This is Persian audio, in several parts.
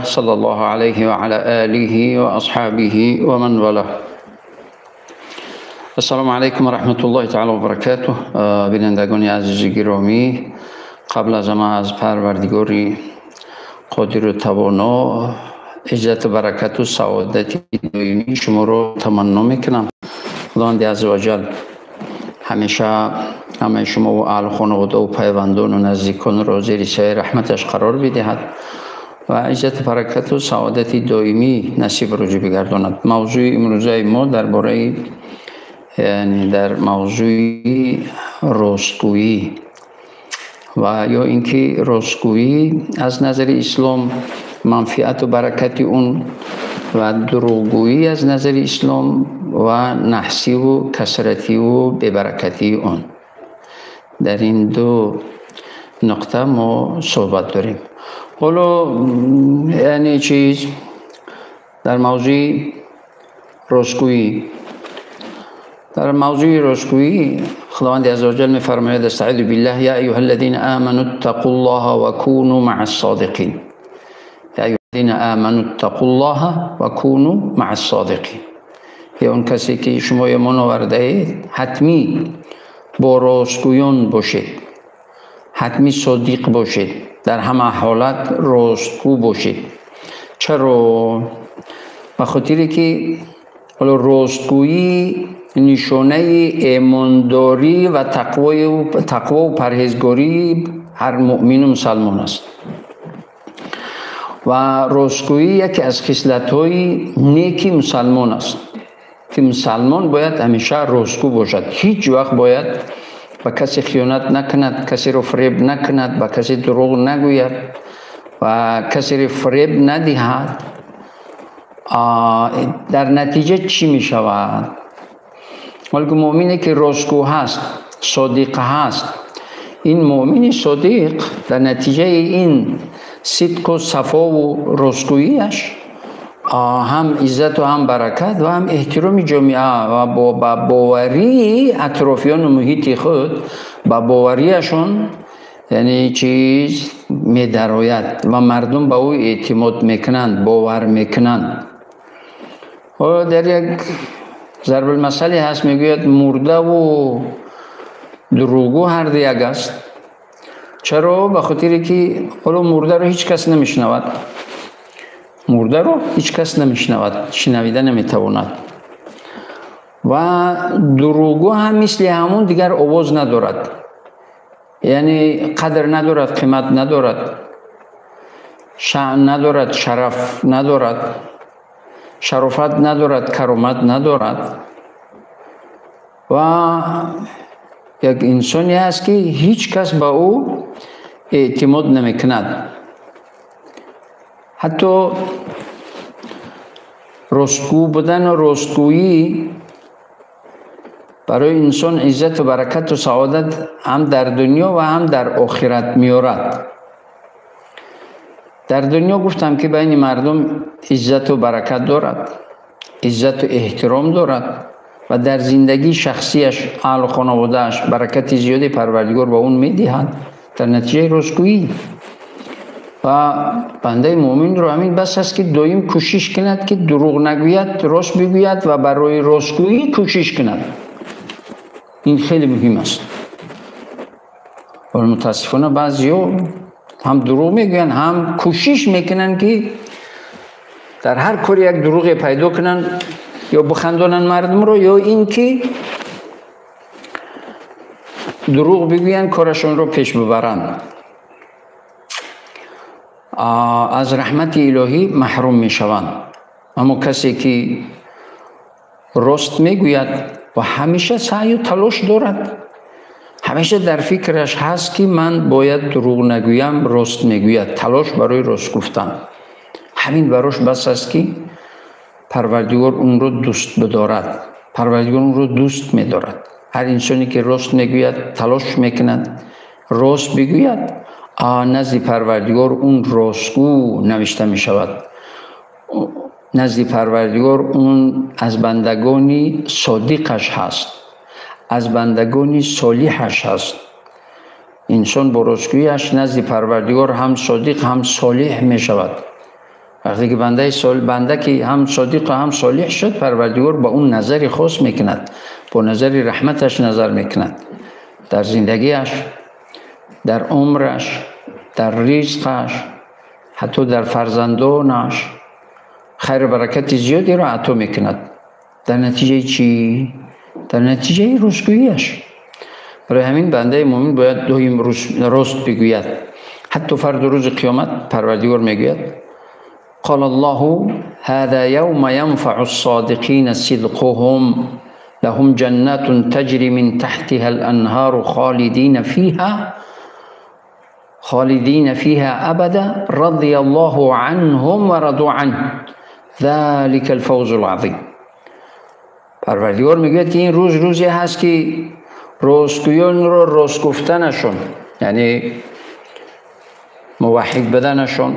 صلی الله علیه و علی آله و اصحابه و من والاه. السلام علیکم و رحمت الله تعالی و برکاته. بینندگان عزیز گرامی، قبل از همه از پروردگاری قادر و توانا عزت و برکت و سعادت دائمی شما رو تمنا میکنم. خداوند عزوجل همیشه همه شما و اهل خانواده و پیوندان و نزدیکان را زیر سایه رحمتش قرار بدهد و عزت برکت و سعادت دائمی نصیب رجوع بگرداند. موضوع امروزه ما در موضوع راستگویی و یا اینکه راستگویی از نظر اسلام منفعت و برکت اون و دروغگویی از نظر اسلام و نحسی و کسرتی و ببرکتی اون. در این دو نقطه ما صحبت داریم. حالا یعنی چیز در موضوع راستگویی، خداوند عزوجل می‌فرماید استعیذ بالله یا ایها الذین آمنوا اتقوا الله و كونوا مع الصادقین. یا ایها الذین آمنوا اتقوا الله و كونوا مع الصادقین. یا اون کسی که شما ایمان آورده اید حتمی با راستگویان باشید، حتمی صادق باشید، در همه حالت راستگو باشید. چرا؟ بخاطر که راستگویی نشانه ایمانداری و تقوا و پرهیزگاری هر مؤمن و مسلمان است و راستگویی یکی از خصلت‌های نیکی مسلمان است که مسلمان باید همیشه راستگو باشد. هیچ وقت باید با کسی خیانت نکند، کسی رو فریب نکند، با کسی دروغ نگوید و کسی رو فریب ندهد. در نتیجه چی می شود؟ ولی مؤمنی که راستگو هست، صادق هست، این مؤمن صادق در نتیجه این صدق و صفا و راستگوییش هم عزت و هم برکت و هم احترام جامعه و با باوری اطرافیان و محیط خود با باوریشون یعنی چیز می درآید و مردم به او اعتماد میکنند، باور میکنند. و در یک ضرب المثل هست میگوید مرده و دروغگو هر دو یک است. چرا؟ به خاطر که مرده رو هیچ کس نمیشنود، مرده رو هیچ کس نمیشنود، شنویده نمیتواند و دروغگو هم مثل همون دیگر آواز ندارد، یعنی قدر ندارد، قیمت ندارد، شأن ندارد، شرف ندارد، شرافت ندارد، کرامت ندارد و یک انسانی است که هیچ کس به او اعتماد نمیکند. حتی راستگو بودن و راستگویی برای انسان عزت و برکت و سعادت هم در دنیا و هم در آخرت میارد. در دنیا گفتم که بین مردم عزت و برکت دارد، عزت و احترام دارد و در زندگی شخصیش، اهل و خانواده‌اش برکت زیادی پروردگار با اون میدهد در نتیجه راستگویی. و بنده مؤمن رو همین بس است که دائم کوشش کند که دروغ نگوید، راست بگوید و برای راستگویی کوشش کند. این خیلی مهم است. ولی متاسفانه بعضیا هم دروغ میگوین هم کوشش میکنن که در هر کاری یک دروغ پیدا کنن یا بخندانن مردم رو یا اینکه دروغ بگوین کارشون رو پیش ببرن. از رحمت الهی محروم میشوند. اما کسی که راست میگوید و همیشه سعی و تلاش دارد، همیشه در فکرش هست که من باید دروغ نگویم، راست میگوید، تلاش برای راست گفتن، همین براش بس است که پروردگار اون رو دوست بدارد، پروردگار اون رو دوست میدارد. هر انسانی که راست میگوید، تلاش میکند راست بگوید، نزد پروردگار اون راستگو نوشته میشود. نزد پروردگار اون از بندگانی صادقش هست، از بندگانی صالحش هست. انسان با راستگوییش نزد پروردگار هم صادق هم صالح می شود. وقتی که بنده که هم صادق و هم صالح شد، پروردگار با اون نظری خاص میکند، با نظری رحمتش نظر میکند در زندگیش، در عمرش، در رزقش، حتی در فرزندانش خیر برکت زیادی را عطا میکند. در نتیجه چی؟ در نتیجه رستگوییش. برای همین بنده مومن باید دائم راست بگوید. حتی فردا روز قیامت پروردگار میگوید قال الله هذا يوم ينفع الصادقين صدقهم لهم جنات تجري من تحتها الانهار خالدين فيها ابدا رضي الله عنهم ورضوا عنه ذلك الفوز العظیم. پروردگار میگوید که این روزی هست که راستگویان را راست گفتنشون، یعنی موحد بدنشون،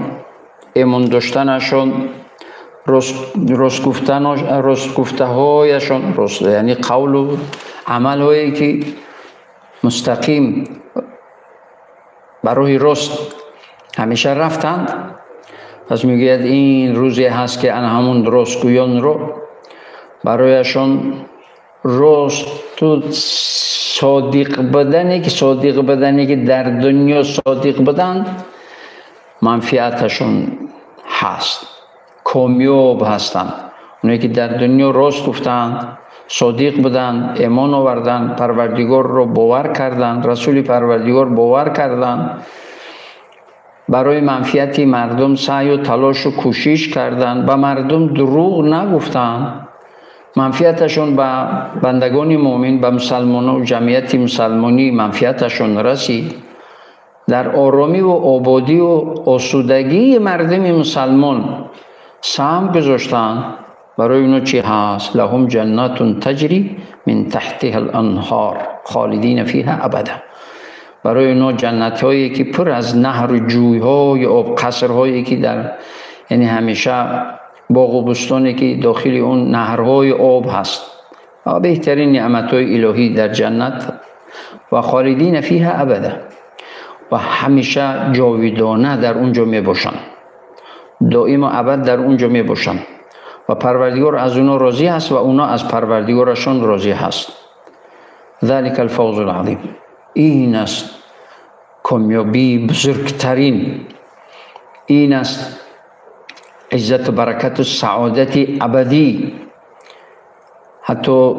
ایمان داشتنشون، راست گفته هایشون، یعنی قول و عمل هایی که مستقیم برای راست همیشه رفتند. پس میگوید این روزی هست که همون راستگویان رو برایشون راست و صادق بدنی که در دنیا صادق بدن منفعتشون هست، کامیاب هستند. اونایی که در دنیا راست گفتند، صادق بودن، ایمان آوردن، پروردگار رو باور کردن، رسول پروردگار باور کردن، برای منفعت مردم سعی و تلاش و کوشش کردن، به مردم دروغ نگفتن، منفعتشون به بندگان مؤمن، به مسلمانان و جمعیت مسلمانی منفعتشون رسید. در آرامی و آبادی و آسودگی مردم مسلمان سهم گذاشتن. برای اونو چی هست؟ لهم جنات تجری من تحتها الانهار خالدین فیها ابدا. برای اونو جنت هایی که پر از نهر و جوی های آب، قصر هایی که در یعنی همیشه باغ و بستانی که داخل اون نهرهای آب هست، بهترین نعمت های الهی در جنت. و خالدین فیها ابدا، و همیشه جاودانه در اونجا می باشند، دائم و ابد در اونجا می باشند. و پروردگار از اونا راضی هست و اونا از پروردگارشون راضی هست. ذلك الفوز العظیم. این است کامیابی بزرگترین، این است عزت و برکت و سعادت ابدی. حتی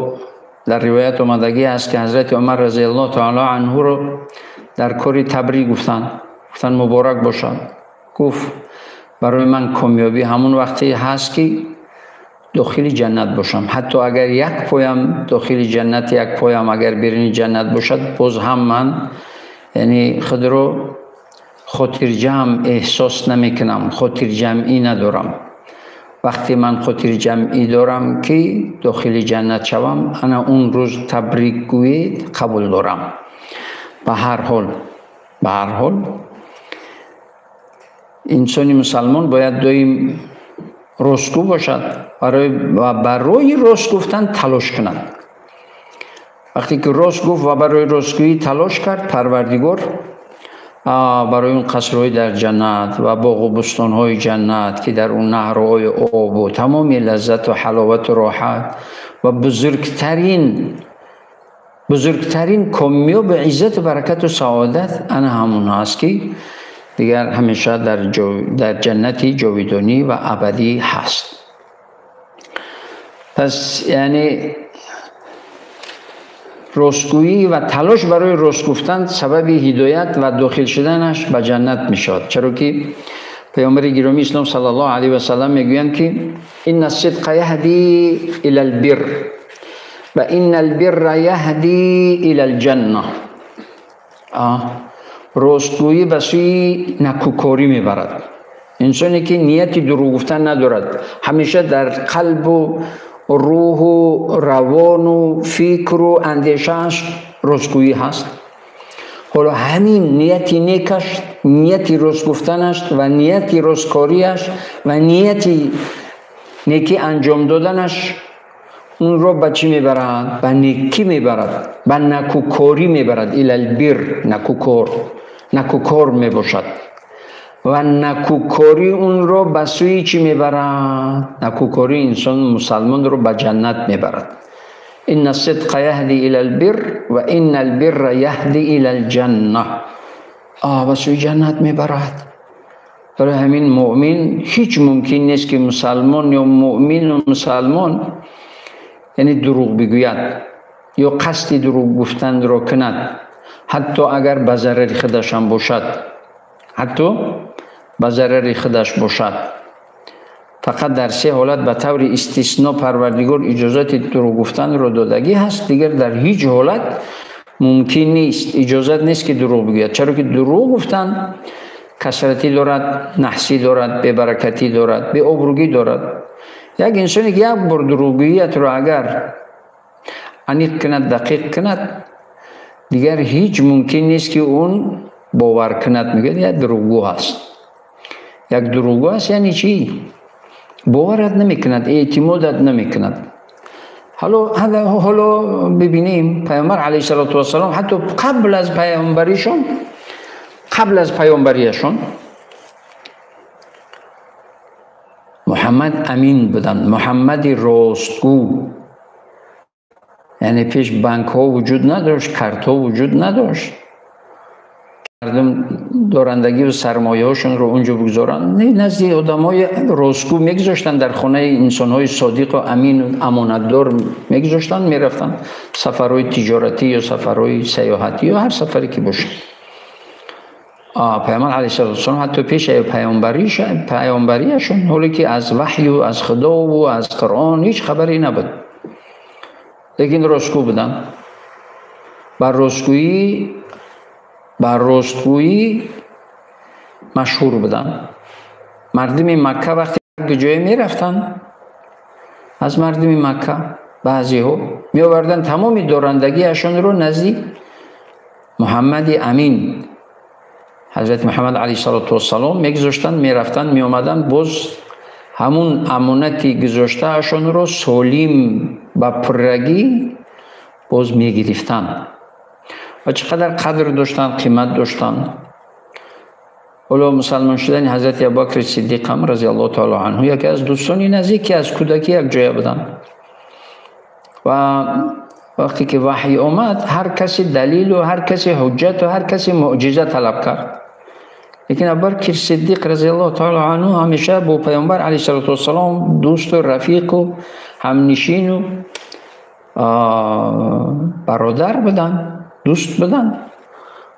در روایت آمدگی است که حضرت عمر رضی الله تعالی عنه رو در کار تبریک گفتن مبارک باشد. گفت برای من کامیابی همون وقتی هست که داخل جنت باشم، حتی اگر یک پایم داخل جنت، یک پایم اگر بیرون جنت باشد، باز هم من یعنی خود رو خاطر جمع احساس نمی کنم، خاطر جمعی ندارم. وقتی من خاطر جمعی دارم که داخل جنت شوم، انا اون روز تبریک گویی قبول دارم. به هر حال انسانی مسلمان باید دائم راستگو باشد، برای راست گفتن تلاش کند. وقتی که راست گفت و برای راستگویی تلاش کرد، پروردگار برای اون قصرهای در جنت و باغ و بستانهای جنت که در اون نهرهای آب و تمام لذت و حلاوت و راحت و بزرگترین کامیاب عزت و برکت و سعادت انا همون هست که دیگر همیشه در جنتی جاودانی و ابدی هست. پس یعنی راستگویی و تلاش برای راست گفتن سبب هدایت و داخل شدنش به جنت می شود. چرا که پیامبر گرامی اسلام صلی الله علیه و سلم میگویند که ان الصدق یهدی الی البر و ان البر یهدی الی الجنه. راستگویی به سوی نکوکاری میبرد. انسانی که نیتی دروغ گفتن ندارد، همیشه در قلب و روح و روان و فکر و اندیشه‌اش راستگویی هست. حالا همین نیتی نیکش، نیتی راست گفتنش و نیتی راستکاریش و نیتی نیکی انجام دادنش اون رو به چی میبرد؟ به نیکی میبرد، به نکوکاری میبرد. الی البر، نکوکار میباشد. و نکوکاری اون رو به سوی چی میبرد؟ نکوکاری انسان مسلمان رو به جنت میبرد. ان الصدق یهدی الی البر و ان البر یهدی الی الجنه. به سوی جنت میبرد. برای همین مؤمن هیچ ممکن نیست که مسلمان یا مؤمن و مسلمان یعنی دروغ بگوید یا قصد دروغ گفتن را کند، حتی اگر به ضرر خودش هم باشد، حتی به ضرر خودش باشد. فقط در 3 حالت به طور استثنا پروردگار اجازت دروغ گفتن را دادگی هست، دیگر در هیچ حالت ممکن نیست، اجازت نیست که دروغ بگوید. چرا که دروغ گفتن کسرتی دارد، نحسی دارد، بی برکتی دارد، بی آبرویی دارد. یک انسانی که یک بار دروغگوییت را اگر عمیق کند، دقیق کند، دیگر هیچ ممکن نیست که اون باور کند. میگه یک دروغگو هست. یک دروغگو هست یعنی چی؟ باورت نمی کند، اعتمادت نمی کند. حالا ببینیم پیامبر علیه السلام حتی قبل از پیامبریشون محمد امین بودن، محمد راستگو. یعنی پیش بانک ها وجود نداشت، کارت ها وجود نداشت، مردم دارندگی و سرمایه هاشون رو اونجا بگذارن، نزد آدمای راستگو میگذاشتن، در خانه انسان های صادق و امین و امانتدار میگذاشتن، میرفتن سفرهای تجارتی یا سفرهای سیاحتی یا هر سفری که باشه. پیامبر علیه السلام حتی پیش پیامبریشون حالی که از وحی و از خدا و از قرآن هیچ خبری نبود، لیکن راستگو بودن. بر راستگویی مشهور بودن. مردم مکه وقتی به جای می رفتن، از مردم مکه بعضی ها می آوردن تمام دارندگی اشون رو نزد محمد امین، حضرت محمد علیه السلام میگذاشتن، می رفتن، می آمدن، باز همون امانتی گذاشته اشون رو سالم با پرگی باز می گرفتن. و چقدر قدر داشتن، قیمت داشتن. حالا مسلمان شدن حضرت ابوبکر صدیق هم رضی الله تعالی عنه یکی از دوستانی نزدیکی از کودکی یک جای بودن. و وقتی که وحی آمد هر کسی دلیل و هر کسی حجت و هر کسی معجزه طلب کرد. لیکن ابوبکر صدیق رضی الله تعالی عنه همیشه با پیامبر علیه السلام دوست و رفیق و همنشین و برادر بودن، دوست بودن.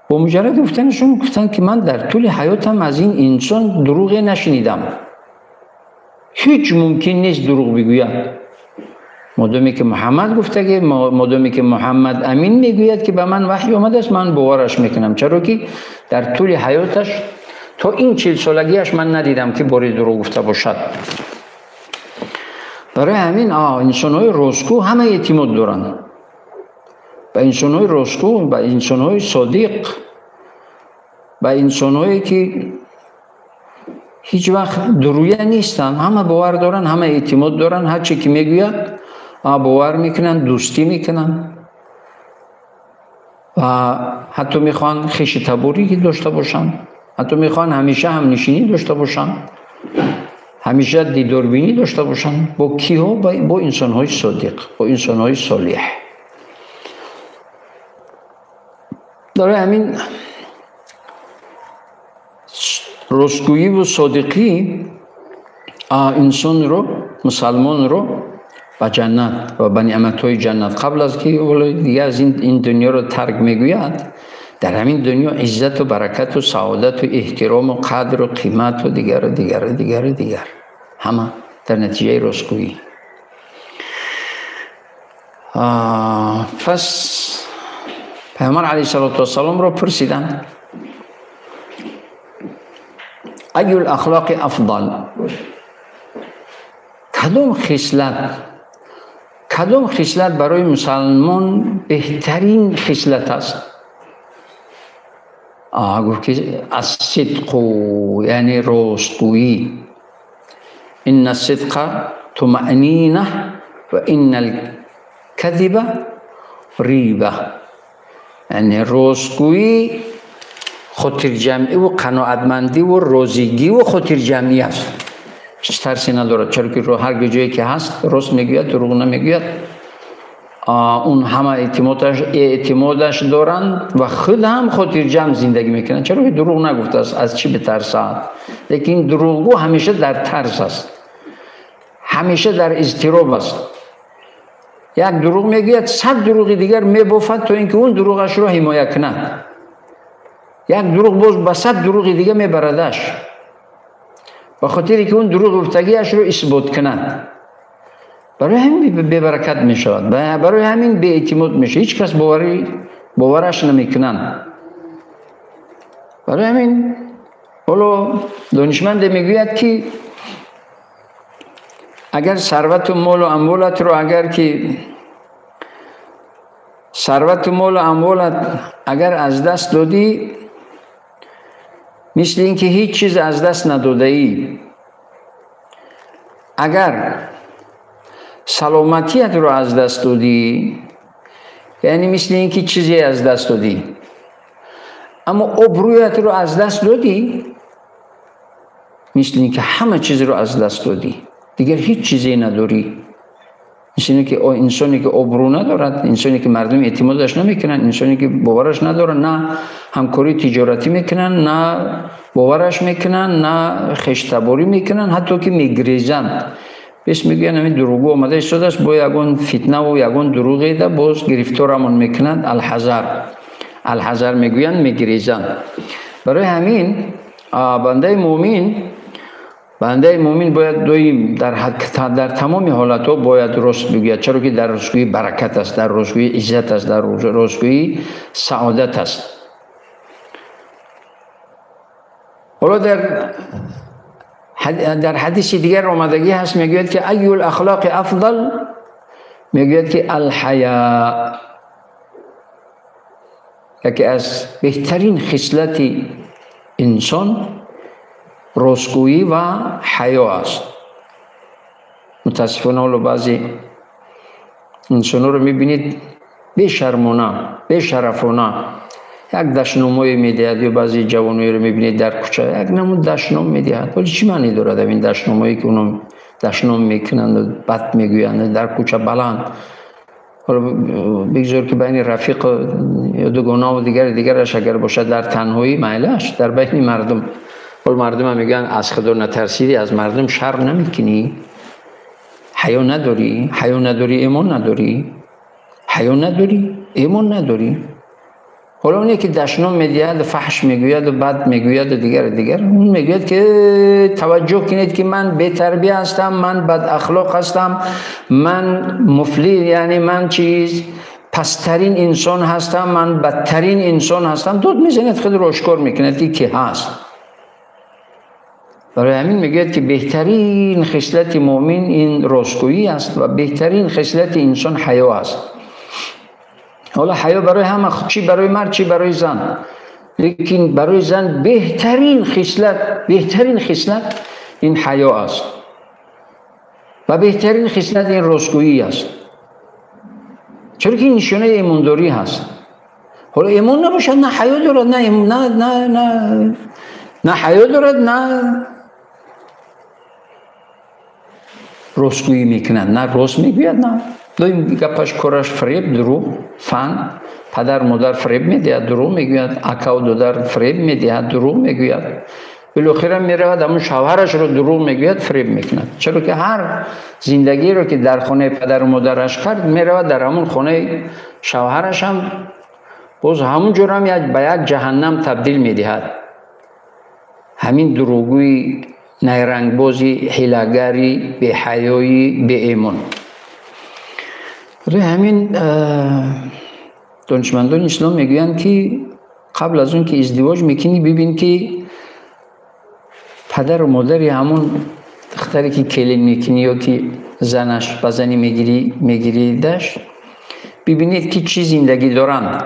با مجرد گفتنشون گفتن که من در طول حیاتم از این انسان دروغی نشنیدم، هیچ ممکن نیست دروغ بگوید. مادامی که محمد گفته که مادامی که محمد امین میگوید که به من وحی آمده است، من باورش میکنم. چرا که در طول حیاتش تا این 40 سالگیش من ندیدم که باری دروغ گفته باشد. برای همین انسان‌های راستگو همه اعتماد دارن به انسان‌های راستگو، به انسان‌های صادق، به انسان‌هایی که هیچ وقت درویه نیستن، همه باور دارن، همه اعتماد دارن، هر چی که میگوید باور میکنن، دوستی میکنن و حتی میخوان خویش تبوری داشته باشن، حتی میخوان همیشه همنشینی داشته باشن، همیشه دیداربینی داشته باشن. با کیها؟ با انسان‌های صادق، با انسان‌های صالح. برای همین راستگویی و صادقی انسان رو، مسلمان رو به جنت و به نعمت‌های جنت قبل از که دیگه از این دنیا رو ترک میگوید، در همین دنیا عزت و برکت و سعادت و احترام و قدر و قیمت و دیگر همه در نتیجه راستگویی. پس پیامبر علیه السلام را پرسیدن ای الاخلاق افضل، کدام خصلت برای مسلمان بهترین خصلت است؟ گفت که الصدق، یعنی راستگویی. ان الصدق طمأنینه و ان الکذب ریبه. یعنی راستگویی خاطر جمعی و قناعتمندی و راضیگی و خاطر جمعی است. هیچ ترسی ندارد، چرا که رو هر جایی که هست راست میگوید، دروغ نمیگوید. اون همه اعتمادش دارند و خود هم خاطر جمع زندگی میکنند، چرا که دروغ نگفته است از چی بترسد. لیکن دروغگو همیشه در ترس است، همیشه در اضطراب است. یک دروغ میگوید 100 دروغ دیگر میبافد تا اینکه اون دروغش را حمایت کند. یک دروغ باز به 100 دروغ دیگه میبردش به خاطری که اون دروغ گفتگیش رو اثبات کند. برای همین بی برکت می شود، برای همین بی اعتماد میشه، هیچ کس باورش نمیکنند. برای همین حالا دانشمند میگوید که اگر ثروت و مال و اموالت رو اگر از دست دادی، مثل اینکه هیچ چیز از دست نداده ای. اگر سلامتیت رو از دست دادی، یعنی مثل اینکه چیزی از دست دادی. اما آبرویت رو از دست دادی، مثل اینکه همه چیز رو از دست دادی، دیگر هیچ چیزی نداری. مثل اینکه انسانی که آبرو ندارد، انسانی که مردم اعتمادش نمیکنن، انسانی که باورش ندارن، نه همکاری تجارتی میکنن، نه باورش میکنن، نه خشتباری میکنن، حتی که میگریزن. بس میگن همین دروغگو آمده ایستاده است، با یگان فتنه و یگان دروغی ده باز گرفتارمون میکنند. الحذر میگویند، میگریزند. برای همین بنده مومن باید دویم در تمام حالت ها باید راست بگوید، چرا که در راستگویی برکت است، در راستگویی عزت است، در راستگویی سعادت است. حالا در حدیث دیگر آمدگی هست، میگوید که ای الاخلاق افضل، میگوید که الحیا، یکی از بهترین خصلت انسان راستگویی و حیا است. متاسفانه حالا بعضی انسان‌ها رو میبینید بی‌شرمانه، بی‌شرفانه یک دشنامایی میدهد، یا بعضی جوانایی رو میبینید در کوچه یک نمود دشنام میدهد. ولی چی معنی دارد این دشنامایی که اونم دشنام میکنند و بد میگویند در کوچه بلند؟ حالا بگذار که بین رفیق یا دوگانه و دیگرش اگر باشد در تنهایی میلش، در بین مردم. حالا مردم هم میگن از خدا نترسیدی، از مردم شر نمیکنی، حیا نداری، ایمان نداری، حیا نداری، ایمان نداری. حالا اونی که دشنام میدهد، فحش میگوید و بد میگوید و دیگر اون میگوید که توجه کنید که من بی تربیه هستم، من بد اخلاق هستم، من مفلی، یعنی من پسترین انسان هستم، من بدترین انسان هستم. داد میزنید، خود رو آشکار میکند که هست. برای همین میگوید که بهترین خصلت مؤمن این راستگویی است و بهترین خصلت انسان حیا است. حالا حیا برای همه، چی برای مرد چی برای زن، لیکن برای زن بهترین خصلت این حیا است و بهترین خصلت این راستگویی است، چرا که این نشانه ایمانداری هست. حالا ایمان نباشد، نه حیا دارد، نه حیا دارد، نه راستگویی میکند، نه راست میگوید، نه دویم گپش کارش فریب، دروغ، فن، پدر مادر فریب میدهد، دروغ میگوید، اکا و دادر فریب میدهد، دروغ میگوید، بالاخره میرود همون شوهرش رو دروغ میگوید، فریب میکند. چرا که هر زندگی رو که در خانه پدر و مادرش کرد، میرود در همون خانه شوهرش هم باز همون جور هم به یک جهنم تبدیل میدهد. همین دروغگویی، نیرنگبازی، حیله‌گری، بی حیایی، بی ایمان. همین دانشمندان اسلام میگویند که قبل از اون که ازدواج میکنی ببین که پدر و مادری همون دختری که کلین میکنی یا که زنش بزنی میگیریدش، ببینید که چی زندگی دارند،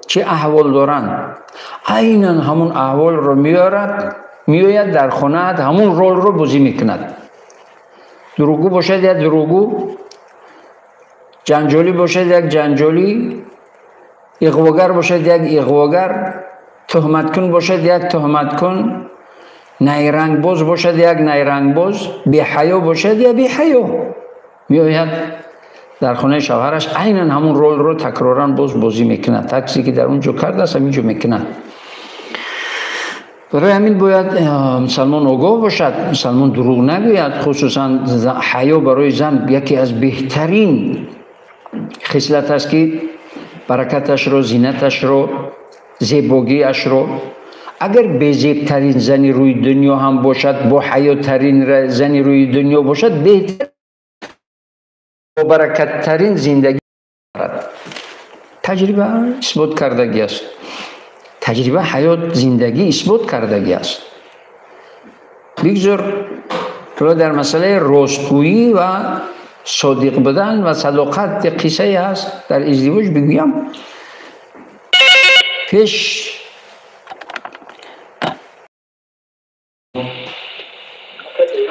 چه احوال دارند. عیناً همون احوال رو میآید در خانه، همون رول رو بازی میکند. دروغگو باشد یا دروغگو، جنجالی باشد یک جنجالی، اغواگر باشد یک اغواگر، تهمت کن باشد یک تهمت کن، نیرنگ باز باشد یک نیرنگ باز، بی حیا باشد یا بی حیا. میآید در خانه شوهرش عیناً همون رول رو تکرارا بازی میکنه، تاکسی که در اونجا کرده است همینجا میکنه. برای همین باید مسلمان آگاه باشد، مسلمان دروغ نگوید. خصوصا حیا برای زن یکی از بهترین خصلت است که برکتش رو، زینتش رو، زیباییش رو، اگر بی‌زیب‌ترین زنی روی دنیا هم باشد، با حیاترین زنی روی دنیا باشد، بهتر و برکت‌ترین زندگی دارد. تجربه اثبات کردگی است. تجربه حیات زندگی اثبات کردگی است. بگذار در مسئله راستگویی و صادق بودن و صداقت قصه است در ازدواج بگویم. پیش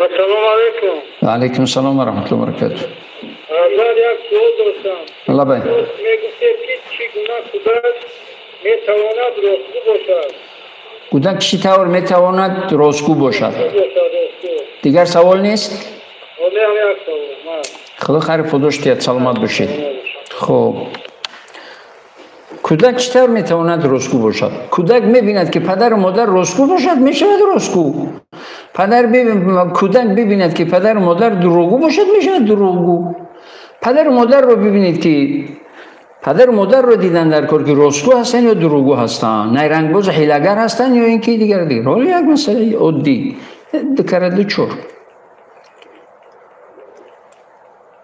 السلام علیکم. و علیکم السلام و رحمت الله و برکاته. من یک سوال داشتم. الله بای. میگفتید که چگونه کودک میتواند راستگو باشد؟ کودک چطور میتواند راستگو باشد؟ دیگر سوال نیست؟ ولی هم یک سوال. خدا خیر پداشتید، سلامت باشید. خب کودک چطور میتواند راستگو باشد؟ کودک میبیند که پدر و مادر راستگو باشد، میشود راستگو. کودک ببیند که پدر و مادر دروغگو باشد، میشود دروغگو. پدر و مادر رو ببینید که پدر و مادر رو دیدن در کار که راستگو هستن یا دروغگو هستن، نیرنگ باز حیله‌گر هستن یا اینکه دیگر. حالا یک مسئله عادی دکرده چور.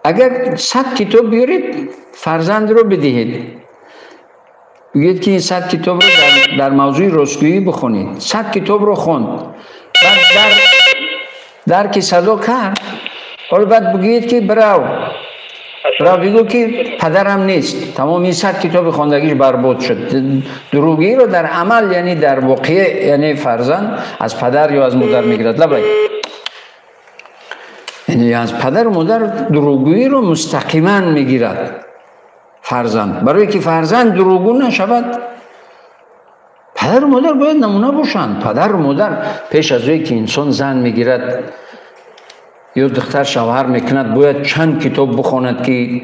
اگر 100 کتاب بیارید فرزند رو بدهید، بگید که این 100 کتاب رو در موضوع راستگویی بخونید. 100 کتاب رو خوند، بعد در که صدا کرد، حالا بعد بگید که برو بگو که پدرم نیست، تمام این 100 کتاب خواندگیش برباد شد. دروغی رو در عمل یعنی در واقع یعنی فرزند از پدر یا از مادر میگیرد. لبای یعنی از پدر و مادر دروغگویی رو مستقیما میگیرد فرزند. برای که فرزند دروغگو نشود، پدر و مادر باید نمونه باشند. پدر و مادر پیش از که انسان زن میگیرد یا دختر شوهر میکند، باید چند کتاب بخواند که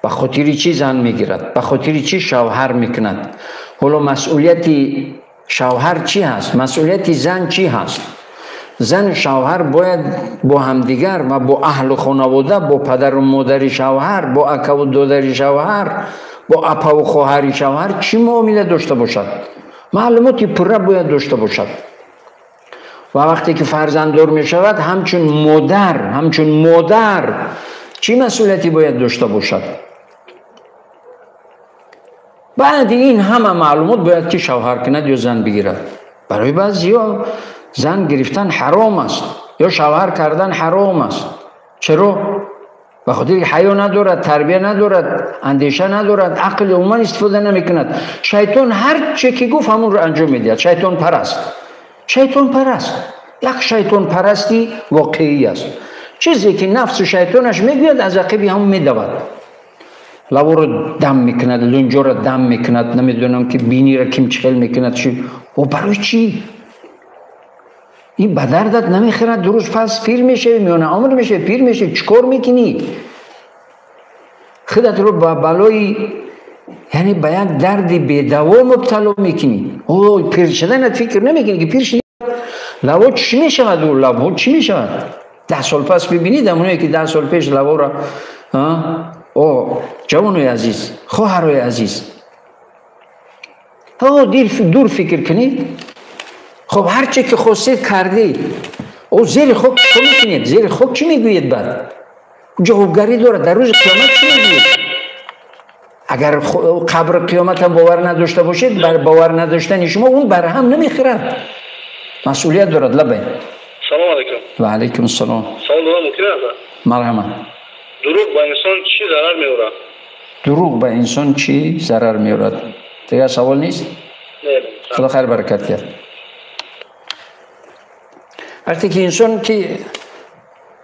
به خاطر چی زن میگیرد، به خاطر چی شوهر میکند. حالا مسئولیت شوهر چی هست، مسئولیت زن چی هست. زن و شوهر باید با همدیگر و با اهل و خانواده، با پدر و مادر شوهر، با اکا و دادر شوهر، با اپا و خواهر شوهر چی معامله داشته باشد، معلوماتی پره باید داشته باشد. و وقتی که فرزنددار می شود همچون مادر چی مسئولیتی باید داشته باشد. بعد این همه معلومات باید که شوهر کند یا زن بگیرد. برای بعضیا زن گرفتن حرام است یا شوهر کردن حرام است. چرا؟ به خاطر حیا ندارد، تربیه ندارد، اندیشه ندارد، عقل عموما استفاده نمی کند. شیطان هر چه که گفت همون رو انجام میدهد. شیطان پرست. شیطان پرست. یک شیطان پرستی واقعی است. چیزی که نفس شیطانش میگوید از عقبی هم میدود. لبو رو دم میکند، لنجا رو دم میکند، نمیدونم که بینی رو کم چخل میکند. و برای چی؟ این بدردت نمیخورد، درست پس پیر میشه، میونه عمر میشه، پیر میشه، چیکار میکنی؟ خودت رو با بلای یعنی به یک درد بی‌دوا مبتلا میکنی. او پیر شدنت فکر نمیکنی که پیر شدی لوا چی میشود؟ او لوا چی میشود؟ 10 سال پس ببینید همونایی که 10 سال پیش لوا را او جوانای عزیز، خواهرای عزیز، دور فکر کنید. خب هر چی که خواستید کردید، او زیر خوک چی میکنید؟ زیر خوک چی میگوید؟ بعد جوابگری داره در روز قیامت چی میگوید؟ اگر قبر قیامت هم باور نداشته باشید، بر باور نداشتن شما اون بر هم نمیخورد، مسئولیت دارد. لبین. سلام علیکم. و علیکم السلام. سلام علیکم. مرحبا. دروغ به انسان چی ضرر میاره؟ دروغ به انسان چی ضرر میاره؟ دیگه سوال نیست؟ نه. خدا خیر برکت کرد. وقتی که انسان که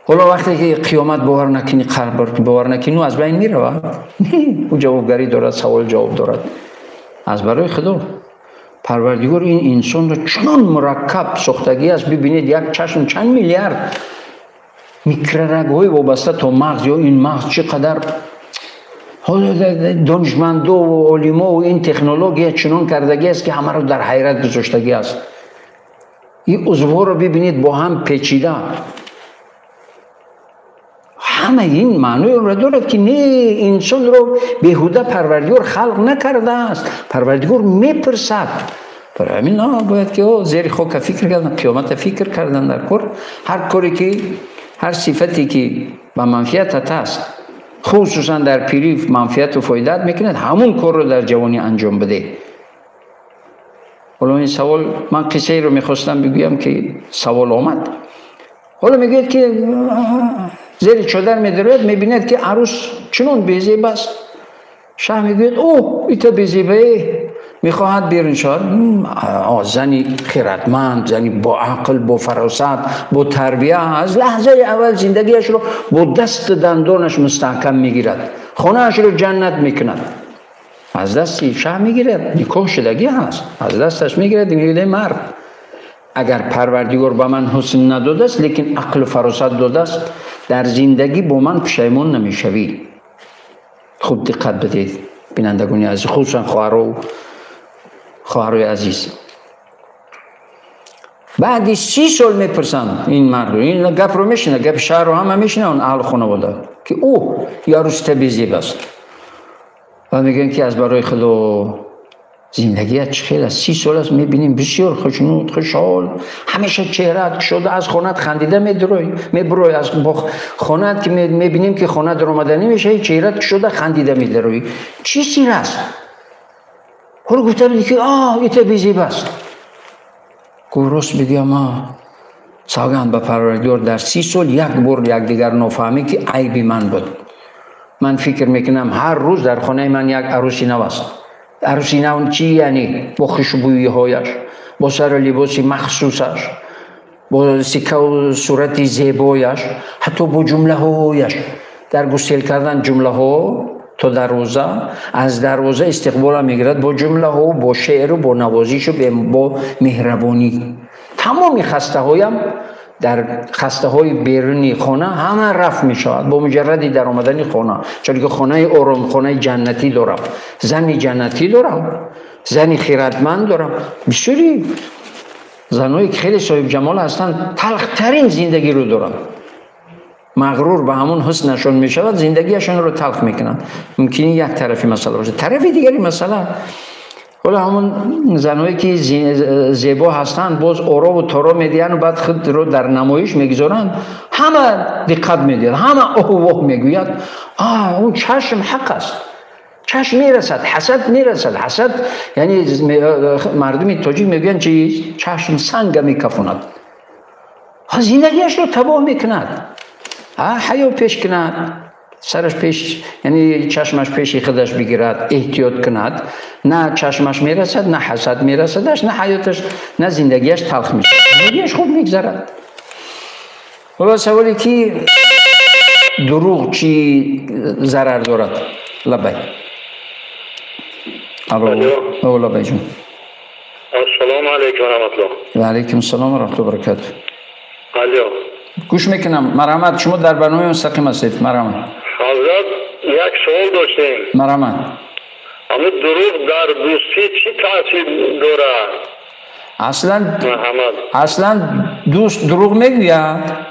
حالا وقتی که قیامت باور نکنی، قبر باور نکنی، از بین میره. او جوابگری دارد، سوال جواب دارد از برای خدا. پروردگار این انسان رو چنان مرکب ساختگی است. ببینید یک چشم چند میلیارد میکرورگ‌های وابسته تا مغز، یا این مغز چقدر دانشمندا و علما و این تکنولوژی چنان کردگی است که همه رو در حیرت گذاشتگی است. این عضوها رو ببینید با هم پیچیده. همه این معنی را دارد که نه، انسان رو بیهوده پروردگار خلق نکرده است. پروردگار میپرسد. برای همین باید که زیر خاک فکر کردن، قیامت فکر کردن در کار. هر کاری که، هر صفتی که به منفعت است، خصوصا در پیری منفعت و فایدت میکند، همون کار رو در جوانی انجام بده. حالا این سوال، من قصه رو میخواستم بگویم که سوال آمد. حالا میگید که زیر چادر میدرد، میبیند که عروس چنون بیزیب است. شاه میگوید اوه ایتا بیزیبه، میخواهد بیرون شد. زنی خیرتمند، زنی با عقل، با فراست، با تربیه، از لحظه اول زندگیش رو با دست دندانش مستحکم میگیرد، خانهش رو جنت میکند. از دستی شاه میگیرد، نکاح شدگی هست، از دستش میگیرد، میگوید مرد اگر پروردگار با من حسن نداده است لیکن عقل و فراست داده است، در زندگی با من پشیمون نمیشوی. خوب دقت بدید بینندگانی عزیز، خصوصا خواهرای عزیز. بعد 30 سال میپرسن این مرد، این گپ رو میشنه، گپ شهر رو هم میشنه، اون اهل خانواده که او یاروش تبیزیب است و میگن که از برای خدا زندگیت چخیل است. 30 سال است میبینیم بسیار خوشنود، خوشحال، همیشه چهرهت شده، از خانت خندیده میبروی، از خانت که میبینیم که خانت در آمدنی میشه، چهرهت شده خندیده میدروی. چی سیر است؟ حالا گفتم که ایتا بیزیب است. گروس بگیم سوگند به پروردگار در 30 سال یک بار یک دیگر نفهمی که عیبی من بود. من فکر میکنم هر روز در خانه من یک عروسی نو است. عروسی نو چی یعنی؟ با خوشبویی هایش، با سر لباس مخصوصش، با سکه و صورت زیبایش، حتی با جمله هایش، در گسیل کردن جمله ها تا دروازه، از دروازه استقبال میگیرد با جمله ها، با شعر و با نوازش و با مهربانی. تمام خسته هایم در خسته های بیرونی خانه همه رفع می شود با مجردی در آمدن خانه، چون که خانه آرام، خانه جنتی دارم، زنی جنتی دارم، زنی خیرتمند دارم. بسیاری زنایی که خیلی صاحب جمال هستند تلخترین زندگی رو دارن، مغرور به همون حسنشون می شود، زندگیشون رو تلخ میکنن. ممکنه یک طرفی مسئله باشه. طرفی دیگری مسئله، حالا همون زنایی که زیبا هستند باز آرا و تارا میدین و بعد خود رو در نمایش میگذارن، همه دقت میدید، همه اوه میگوید اون چشم حق است، چشم میرسد، حسد میرسد. حسد یعنی مردمی تاجیک میگوین چی؟ چشم سنگ میکفوند، زندگیش رو تباه میکند. حیا پیش کند، سرش پیش، یعنی چشمش پیش خودش بگیرد، احتیاط کند، نه چشمش میرسد، نه حسد میرسدش، نه حیاتش، نه زندگیش تلخ میشه، زندگیش خوب میگذرد. حالا سوالی که دروغ چی ضرر دارد؟ لبای لبای جون. السلام علیکم و رحمت الله. و علیکم السلام و رحمت الله و برکاته. گوش میکنم. مرحمت، شما در برنامه مستقیم هستید. مرحمت. حضرت یک سوال داشتیم. مرحمت. اما دروغ در دوستی چی تاثیر داره؟ اصلا دوست دروغ میگوید.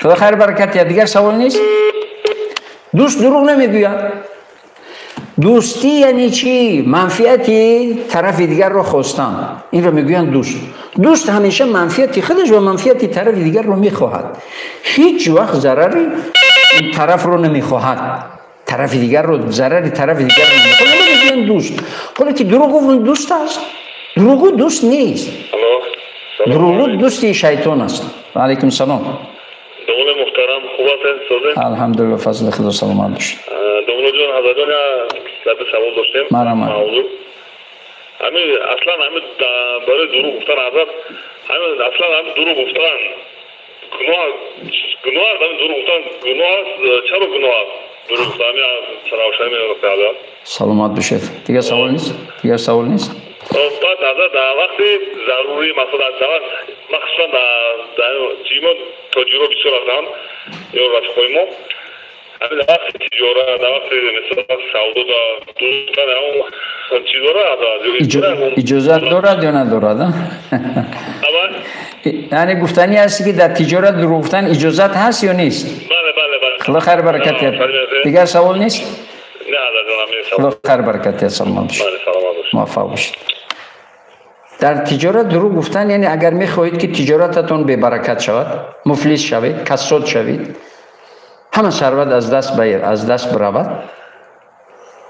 خدا خیر برکت. دیگر سوال نیست. دوست دروغ نمیگوید. دوستی یعنی چی؟ منفعتی طرف دیگر رو خواستن، این رو میگوین دوست. دوست همیشه منفعتی خودش و منفعتی طرف دیگر رو میخواهد، هیچ وقت ضرری این طرف رو نمیخواهد، طرف دیگر رو ضرری طرف دیگر رو نمیخواهد. میگوین دوست. حالا که دروغ اون دوست است؟ دروغ دوست نیست. دروغ دوستی شیطان است. و علیکم السلام. دوله محترم، خوب هستین؟ الحمدلله، فضل خدا، سلامت باشید. دوله جان، حضرتان سلام سوال داشتیم. مرحمت. همین اصلا همین برای دروغ گفتن حضرت، همین اصلا همین دروغ گفتن گناه همین دروغ گفتن گناه است. چرا گناه است دروغ گفتن؟ همین سراوشایی میاد حضرت. سلامت باشید. دیگه سوال نیست؟ بعد در وقت ضروری مثلا در مخصوصا در جیمون تجربه بسیار آدم یا رفت ما همین در وقت تجارت در وقت مثلا سعودو دا دوستان همون چیزا اجازت دارد یا ندارد؟ یعنی گفتنی هستی که در تجارت دروغ گفتن اجازت هست یا نیست؟ بله خدا خیر برکت دیگر سوال نیست؟ نه خدا خیر برکت سلامت باشید موفق باشید. در تجارت دروغ گفتن یعنی اگر میخواهید که تجارتتون به برکت شود، مفلس شوید، کساد شوید، همه ثروت از دست برود،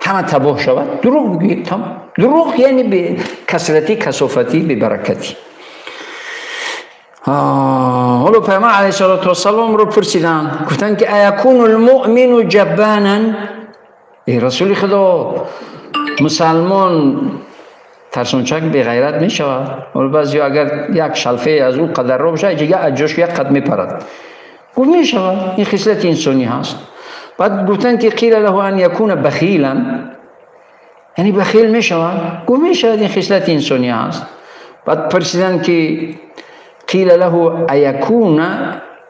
همه تباه شود، دروغ بگویید. دروغ یعنی به کثرتی، کثافتی، به برکتی. حالا پیامبر علیه السلام رو پرسیدن، گفتن که ایکون المؤمن جبانا، ای رسول خدا مسلمان ترسونچک به غیرت می شود؟ ولی بعضی اگر یک شلفه از او قدر رو بشه دیگه جاش یک قد می پرد. گفت می شود، این خصلت انسانی هست. بعد گفتن که قیل له ان یکون بخیلا، یعنی بخیل می شود؟ گفت می شود، این خصلت انسانی هست. بعد پرسیدن که قیل له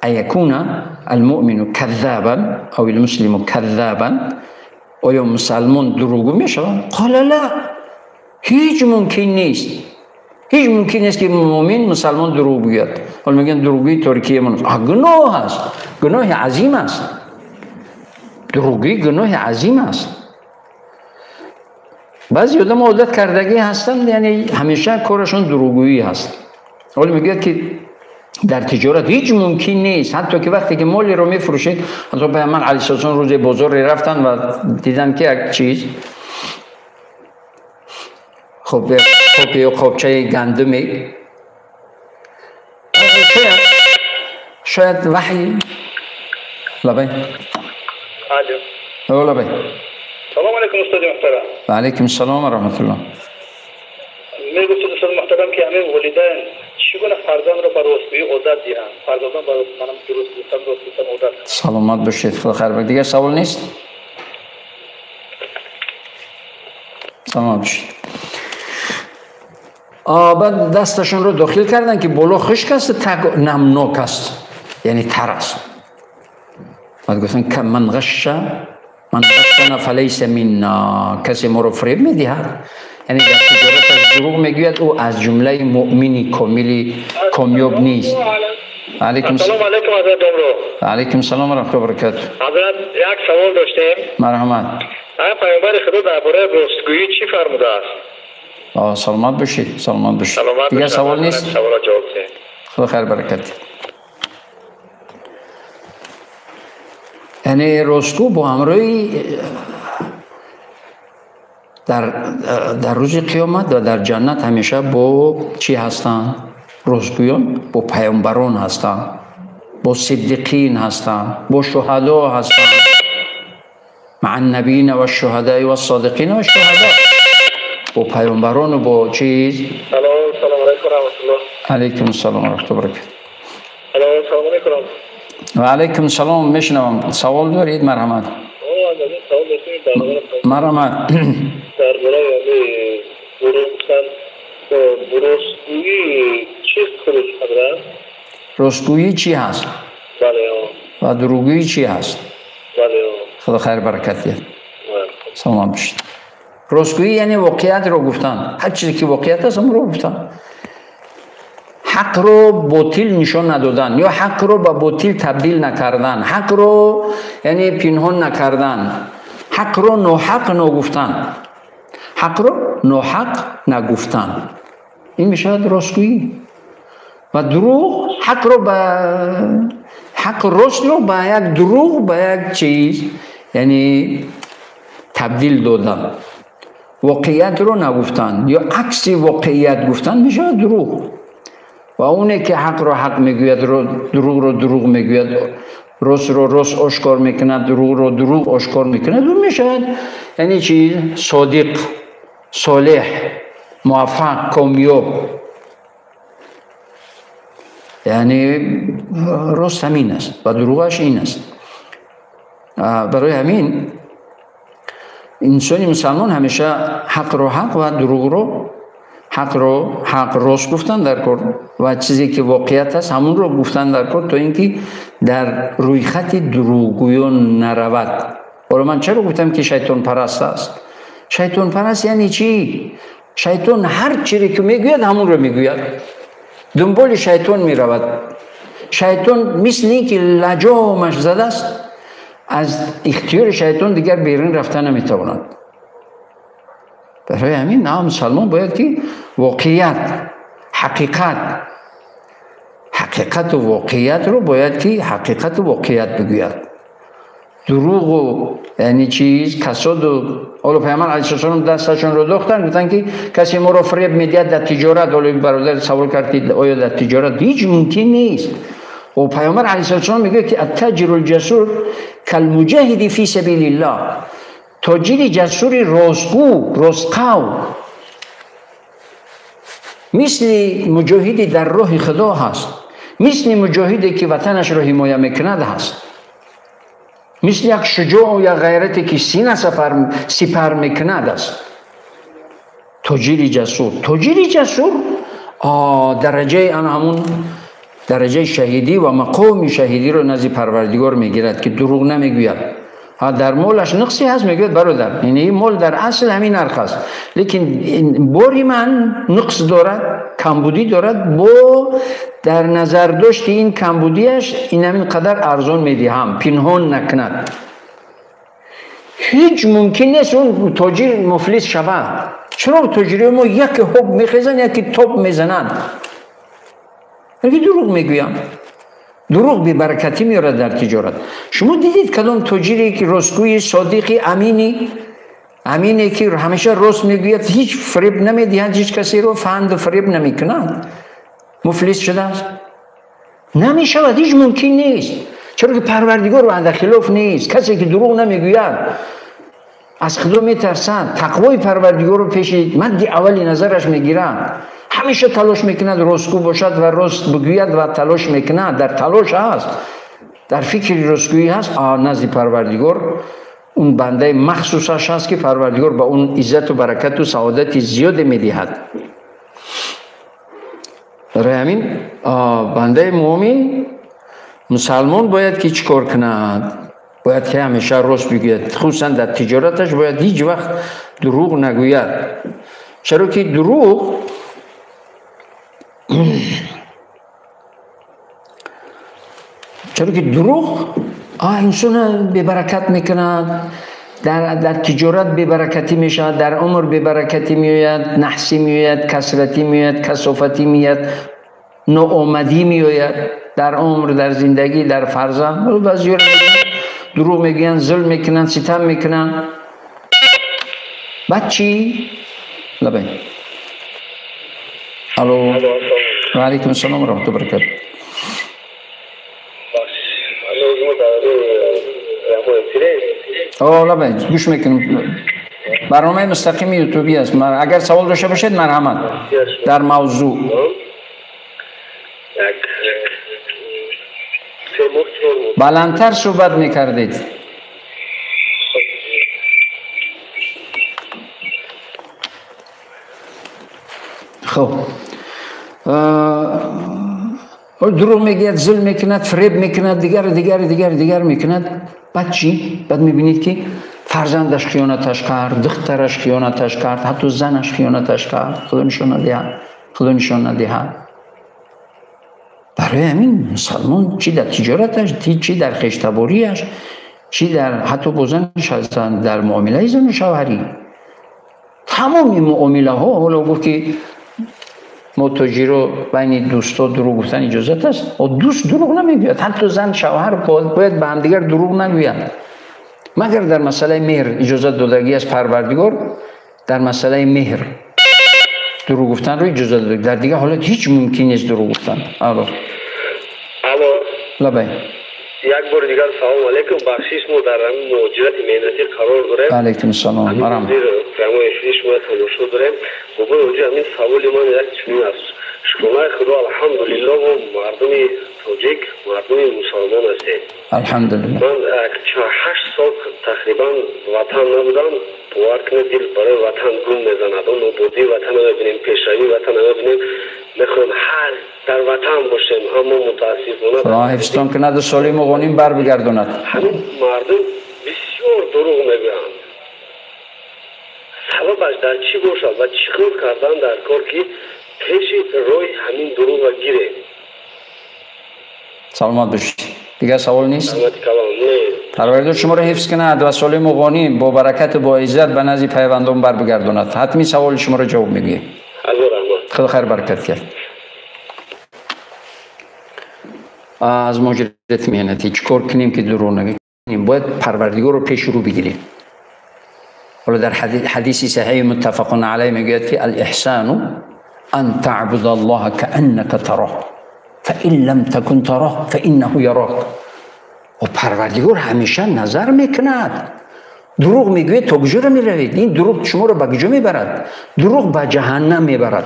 ایکون المؤمن کذابا او المسلم کذابا، آیا مسلمان دروغگو می شود؟ قال لا، هیچ ممکن نیست. هیچ ممکن نیست که مؤمن مسلمان دروغ بگوید. حالا میگن دروغگویی ترکیه من گناه است، گناه عظیم است. دروغگویی گناه عظیم است. بعضی آدم عادت کردگی هستند، یعنی همیشه کارشون دروغگویی هست. حالا میگه که در تجارت هیچ ممکن نیست، حتی که وقتی که مالی رو میفروشید، حتی پیامبر علیه السلام روز بازار رفتن و دیدن که یک چیز خب قابچه گندمی، شاید وحی لبای لبای. سلام علیکم استاد محترم. و علیکم السلام و رحمت الله. میگوید استاد محترم که همه والدین چگونه فرزند را به راستگویی عادت دهند؟ فرزندان به منم درست گفتن عادت. سلامت باشید، خدا خیر بگه. دیگر سوال نیست؟ سلامت باشید. بعد دستشون رو داخل کردن که بالا خشک است، تگ نمناک است، یعنی تر است. بعد گفتن که من غشنا فلیس منا، کسی ما رو فریب میدهد، یعنی در تجارت دروغ میگوید او از جمله مؤمنی کاملی کامیاب نیست. علیکم السلام علیکم حضرت عمرو. علیکم السلام و رحمت الله و برکاته. حضرت یک سوال داشتیم. مرحمت. پیامبر خدا درباره راستگویی چی فرموده است؟ سلامت باشید، سلامت باشید. دیگر سوال نیست؟ سوال جواب دید. خدا خیر برکت. یعنی راستگو با همراهی در روز قیامت و در جنت همیشه با چی هستند؟ راستگویان با پیامبران هستند، با صدیقین هستند، با شهدا هستند، مع النبیین و الشهداء و الصادقین و الشهداء، با پیامبران و با چیز. سلام علیکم و رحمت الله. علیکم السلام و رحمت الله و برکاته. سلام علیکم. و علیکم السلام. میشنوم. سوال دارید؟ مرحمت. سوال داشتیم مرحمت. درباره راستگویی چیست خودش حضرت؟ راستگویی چی هست؟ بله. و دروغگویی چی هست؟ بله. خدا خیر برکت دهد. سلام باشید. راستگویی یعنی واقعیت رو گفتن، هر چیزی که واقعیت است اون رو گفتن. حق رو باطل نشان ندادن یا حق رو به باطل تبدیل نکردن، حق رو یعنی پنهان نکردن، حق رو ناحق نگفتن، حق رو ناحق نگفتن، این میشه راستگویی. و دروغ حق رو به حق راست رو به یک دروغ، به یک چیز یعنی تبدیل دادن، واقعیت رو نگفتن یا عکس واقعیت گفتن میشه دروغ. و اونه که حق رو حق میگوید، دروغ رو دروغ میگوید، راست رو راست آشکار میکند، دروغ رو دروغ آشکار میکند، اون میشود یعنی چیز صادق، صالح، موفق، کامیاب. یعنی راست همین است و دروغش این است. برای همین انسانی مسلمان همیشه حق رو حق و دروغ رو حق راست گفتن در کار و چیزی که واقعیت است همون رو گفتن در کار، تا اینکه در روی خط دروغگویان نرود. حالا من چرا گفتم که شیطان پرست است؟ شیطان پرست یعنی چی؟ شیطان هر چیزی که میگوید همون رو میگوید، دنبال شیطان میرود. شیطان مثل اینکه لجامش زده است، از اختیار شیطان دیگر بیرون رفتن نمیتواند. برای همین نه مسلمان باید که واقعیت، حقیقت و واقعیت رو باید که حقیقت و واقعیت بگوید. دروغ و یعنی چیز کساد و حالا پیامبر علیه السلام دستشون رو دوختن، گفتن که کسی ما رو فریب میدهد در تجارت. حالا برادر سوال کرد آیا در تجارت؟ هیچ ممکن نیست. و پیامبر علیه السلام میگه که التاجر الجسور کالمجاهد فی سبیل الله، تاجر جسور رستقو مثل مجاهدی در راه خدا هست، مثل مجاهدی که وطنش را حمایت میکند هست، مثل یک شجاع و یک غیرتی که سینه سپر میکند است. تاجر جسور درجه همون درجه شهیدی و مقام شهیدی رو نزد پروردگار میگیرد که دروغ نمیگوید. در مالش نقصی هست میگوید برادر یعنی این مال در اصل همین نرخ است، لیکن باری من نقص دارد، کمبودی دارد، با در نظر داشت این کمبودیش این همین قدر ارزان میدهم، پنهان نکند. هیچ ممکن نیست اون تاجر مفلس شود. چرا تاجری ما یک حب میخیزن یکی توپ میزنند؟ اگه دروغ میگویم، دروغ بی برکتی میارد در تجارت. شما دیدید کدام تاجری که راستگوی، صادقی، امینی که همیشه راست میگوید، هیچ فریب نمیدهد، هیچ کسی رو فند و فریب نمیکند، مفلس شده است؟ نمیشود، هیچ ممکن نیست. چرا که پروردگار وعده خلاف نیست. کسی که دروغ نمیگوید از خدا میترسد، تقوای پروردگار رو پیش مد اولی نظرش میگیرد، همیشه تلاش میکند راستگو باشد و راست بگوید و تلاش میکند، در تلاش هست، در فکر راستگویی هست. نزد پروردگار اون بنده مخصوصش هست که پروردگار با اون عزت و برکت و سعادت زیاد میدهد. برای همین بنده مؤمن مسلمان باید که چیکار کند؟ باید که همیشه راست بگوید، خصوصا در تجارتش باید هیچ وقت دروغ نگوید. چرا که دروغ انسان بی برکت میکند، در تجارت بی برکتی میشود، در عمر بی برکتی میآید، نحسی میآید، کسرتی میآید، کثافتی میآید، ناآمدی میآید در عمر، در زندگی، در فرزند. بعضی دروغ میگن، ظلم میکنن، ستم میکنن. بعد چی؟ لبین. الو. و علیکم السلام و رحمت الله و برکاته. لبین گوش میکنم. برنامه مستقیم یوتیوبی است. اگر سوال داشته باشید مرحمت در موضوع. بلندتر صحبت میکردید. خب دروغ میگید، ظلم میکند، فریب میکند، دیگر میکند. بعد چی؟ بعد میبینید که فرزندش خیانتش کرد، دخترش خیانتش کرد، حتی زنش خیانتش کرد. خدا نشان ندهد. برای همین مسلمان چی در تجارتش، چی در خشتباریش، چی در حتی بزنش هستند، در معامله زن و شوهری، تمام این معامله ها. حالا گفت که ما تاجر بین دوستا دروغ گفتن اجازت است. و دوست دروغ نمیگوید، حتی زن شوهر باید به هم دیگر دروغ نگویند، مگر در مسئله مهر اجازت دادگی از پروردگار. در مسئله مهر دروغ گفتن رو اجازه داده، در دیگه حالت هیچ ممکن نیست دروغ گفتن. الو لبین. یک بار دیگر سلام علیکم. بخشش ما در موجودات مهنتی قرار داریم. علیکم السلام. مرحبا. فرمایشی شما تماشا داریم. بابا وجود همین سوال ما یک چنین است. شما خدا الحمدلله و مردم توجیک مردم مسلمان هستیم. الحمدلله. من 8 سال تقریبا وطن نبودم. باور کنید دل برای وطن گم میزند. اون نبودی وطن رو ببینیم، پیشروی وطن رو ببینیم. میخوایم هر در وطن باشیم، اما متاسفانه خدا حفظتون که ند سالم و غنیم بر بگرداند. همین مردم بسیار دروغ میگویند. سببش در چی باشد و چیکار کردن در کار که پیش روی همین دروغ گیره. سلامت باشید. دیگه سوال نیست؟ سلامت کلام نه. پروردگار شما رو حفظ کند و سالم و غنیم با برکت با عزت به نزد پیوندان بر بگرداند. حتمی سوال شما رو جواب میگه. الله رحمت. خدا خیر برکت کرد. از مجرد میانتی چیکار کنیم که دروغ نگیم؟ باید پروردگار رو پیش رو بگیریم. حالا در حدیثی صحیح متفق علیه میگوید که الاحسان ان تعبد الله كأنك تراه فإن لم تكن تراه فإنه يراك. و پروردگار همیشه نظر میکند. دروغ میگوید تا کجا میروید؟ این دروغ شما رو به کجا میبرد؟ دروغ به جهنم میبرد.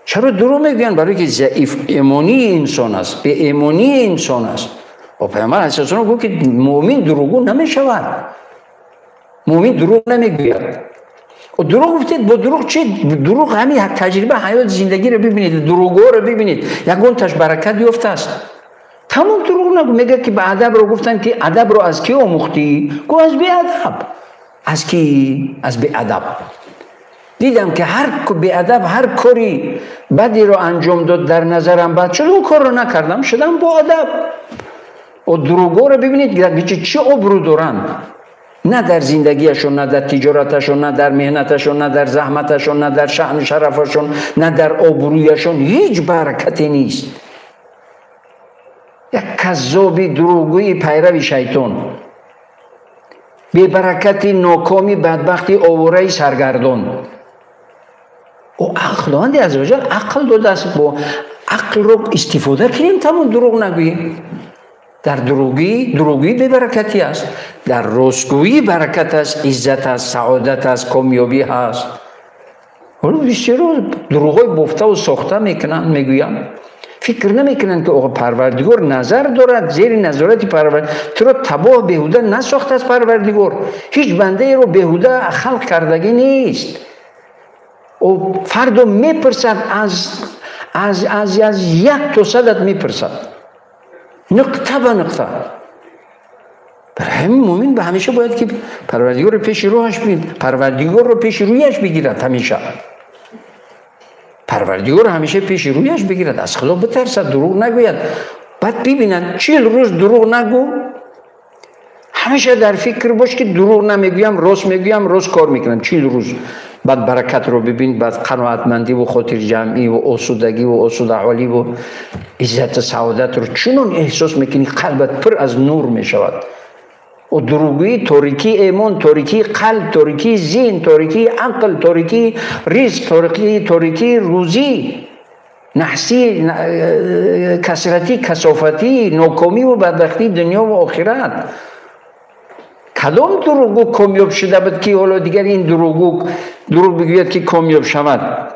چرا دروغ میگوین؟ برای که ضعیف ایمانی انسان است، به ایمانی انسان است. و پیامبر اساساً گفت که مؤمن دروغگو نمیشود. مؤمن دروغ نمیگوید. و دروغ گفتید با دروغ چی؟ دروغ همین تجربه حیات زندگی رو ببینید، دروغگو رو ببینید، یگون تاش برکت یافته است. تمام دروغ نگو. میگه که به ادب رو گفتن که ادب رو از کی آموختی؟ گو از بی ادب. از کی؟ از بی ادب. دیدم که هر بی ادب هر کاری بدی رو انجام داد در نظرم بد شد، اون کار رو نکردم، شدم با ادب. و دروغگو رو ببینید که چه آبرو دارن، نه در زندگیشون، نه در تجارتشون، نه در مهنتشون، نه در زحمتشون، نه در شأن شرفشون، نه در آبرویشون، هیچ برکتی نیست. یک کذابی دروغگوی پیرو شیطان، بی برکتی، ناکامی، بدبختی، آواره سرگردان. و عقلانده از وجل عقل داده است، با عقل رو استفاده کنیم، تمام دروغ نگوییم. در دروغی بی برکتی است، در راستگویی برکت است، عزت است، سعادت است، کامیابی است. ولی بسیار دروغای بافته و ساخته میکنن، میگویم فکر نمیکنن که آقا پروردگار نظر دارد، زیر نظارت پروردگار. تو را تباه بهوده نساخته از پروردگار. هیچ بنده رو بهوده خلق کردگی نیست. و فرد میپرسد از 1 تا 100 میپرسد، نقطه به نقطه. برای همین مومن به همیشه باید که پروردگار رو پیش رویش بگیرد، پروردگار رو پیش رویش بگیرد، همیشه پروردگار همیشه پیش رویش بگیرد، از خدا بترسد، دروغ نگوید. بعد ببینن 40 روز دروغ نگو، همیشه در فکر باش که دروغ نمیگویم، راست میگویم، راست کار میکنم. 40 روز بعد برکت رو ببین، بعد قناعتمندی و خاطر جمعی و آسودگی و آسودحالی و عزت سعادت رو چنان احساس میکنی، قلبت پر از نور میشود. و دروغی تاریکی ایمان، تاریکی قلب، تاریکی ذهن، تاریکی عقل، تاریکی رزق، تاریکی روزی، نحسی، کسرتی، کثافتی، ناکامی و بدبختی دنیا و آخرت. کدام دروغگو کامیاب شده بود که حالا دیگر این دروغ بگوید که کامیاب شود؟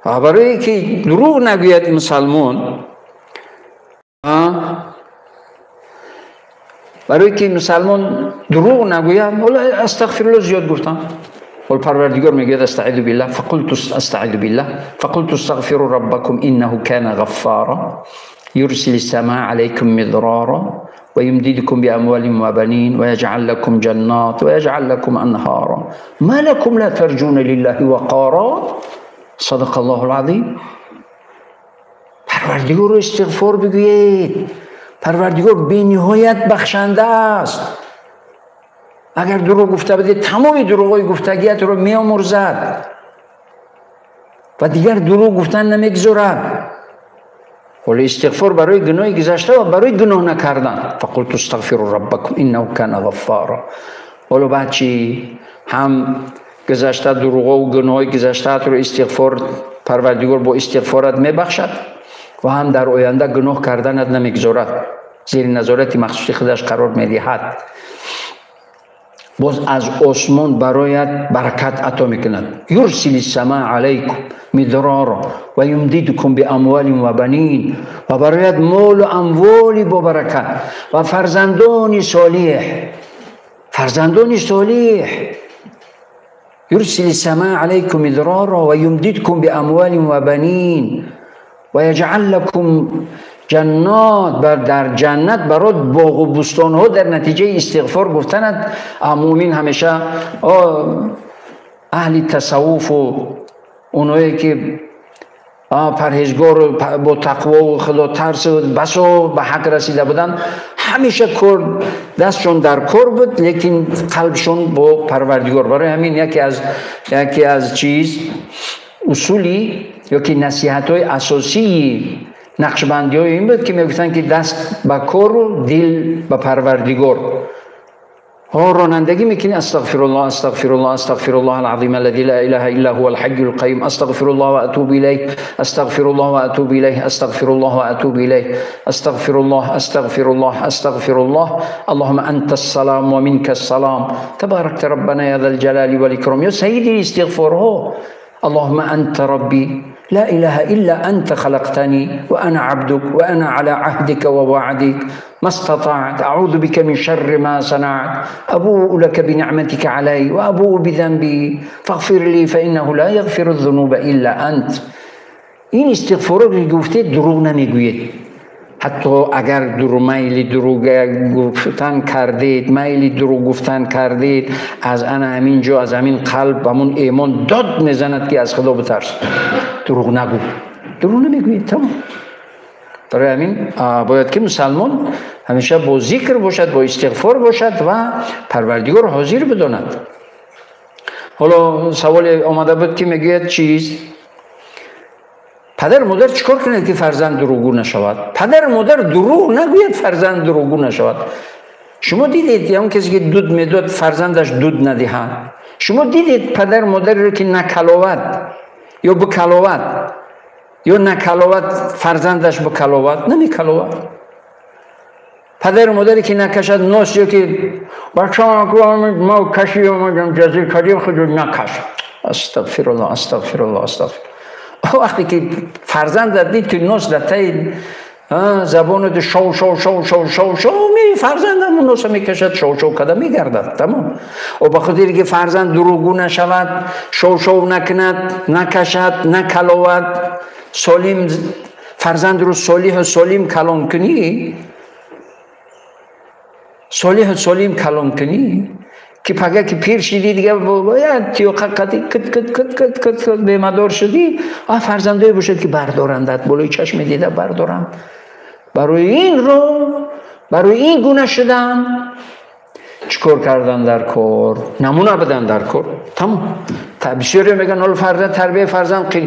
برای که دروغ نگوید مسلمان، برای که مسلمان دروغ نگوید، حالا استغفرالله زیاد گفتم. و پروردگار میگه استعیذ بالله فقلت استغفروا ربكم انه كان غفارا يرسل السماء عليكم مدرارا ويمددكم باموال وبنين ويجعل لكم جنات ويجعل لكم انهارا ما لكم لا ترجون لله وقارا. صدق الله العظیم. پروردگار رو استغفار بگویید. پروردگار بی نهایت بخشنده است. اگر دروغ گفته بودید تمام دروغای گفتگیت رو می آمرزد و دیگر دروغ گفتن نمیگذارد. ولی استغفار برای گناه گذشته و برای گناه نکردن. فقلت استغفروا ربکم انه کان غفارا. ولی بعد چی؟ هم گذشته دروغ و گناه گذشته رو استغفار، پروردگار با استغفارت میبخشد و هم در آینده گناه کردنت نمیگذارد، زیر نظارت مخصوص خودش قرار میدهد. باز از آسمان برایت برکت عطا میکند. یرسل السماء علیکم مدرارا و یمددکم باموال و بنین، و برایت مال و اموالی با برکت و فرزندان صالح. فرزندان صالح. یرسل السماء علیکم مدرارا و یمددکم باموال و بنین و یجعل لکم جنات، در جنت برات باغ و بستان ها در نتیجه استغفار گفتند. مومن همیشه اهل تصوف و اونایی که پرهیزگار با تقوا و خدا ترس و بسا به حق رسیده بودن، همیشه دستشون در کار بود لیکن قلبشون با پروردگار. برای همین یکی از اصولی یا که نصیحت های اساسی نقشبندی های این بود که میگفتن که دست به کار و دل به پروردگار. رانندگی میکنی استغفر الله استغفر الله استغفر الله العظیم الذي لا اله الا هو الحي القيوم استغفر الله واتوب الیه استغفر الله واتوب الیه استغفر الله واتوب الیه استغفر الله استغفر الله استغفر الله اللهم انت السلام ومنك السلام تبارك ربنا يا ذا الجلال والاكرام. یا سیدی استغفارها اللهم انت ربي لا اله الا انت خلقتني وانا عبدك وانا على عهدك ووعدك ما استطعت اعوذ بك من شر ما صنعت ابوء لك بنعمتك علي وابوء بذنبي فاغفر لي فانه لا يغفر الذنوب الا انت. این استغفار رو گفته دروغ نمیگوید. حتی اگر میل دروغ گفتن کردید، میل دروغ گفتن کردید، از انا همین جا از همین قلب همون ایمان داد میزند که از خدا بترس. دروغ نگو، دروغ نمیگوید. تمام. برای همین باید که مسلمان همیشه با ذکر باشد، با استغفار باشد و پروردگار حاضر بداند. حالا سوال آمده بود که میگوید پدر مادر چیکار کنه که فرزند دروغگو نشود؟ پدر مادر دروغ نگوید فرزند دروغگو نشود. شما دیدید اون کسی که دود میداد فرزندش دود ندهد؟ شما دیدید پدر مادر رو که نکلاوت یا بکلاوت یا نکلاوت فرزندش بکلاوت؟ نمیکلاوت. پدر مادری که نکشد ناس، یا که بچه ما کشی آمدیم جزیر کردیم خود نکش. استغفر الله استغفر الله استغفر. وقتی که فرزند دید که ناس در تای زبان ده شو شو شو شو شو شو می فرزند همون ناس میکشد، شو شو کده میگردد. تمام. و بخاطر که فرزند دروغگو نشود، شو شو نکند، نکشد، نکلاود، سالم فرزند رو صالح و سالم کلام کنی، صالح و سالم کلام کنی، که پگه که پیر شدی دیگه باید تیوقه قطی کت کت کت کت کت کت به مدار شدی، فرزندای باشد که بردارندت بلوی چشم دیده بردارند. برای این گونه شدن چیکار کردن در کار؟ نمونه بدن در کار. تمام. بسیاری میگن حالا فرزند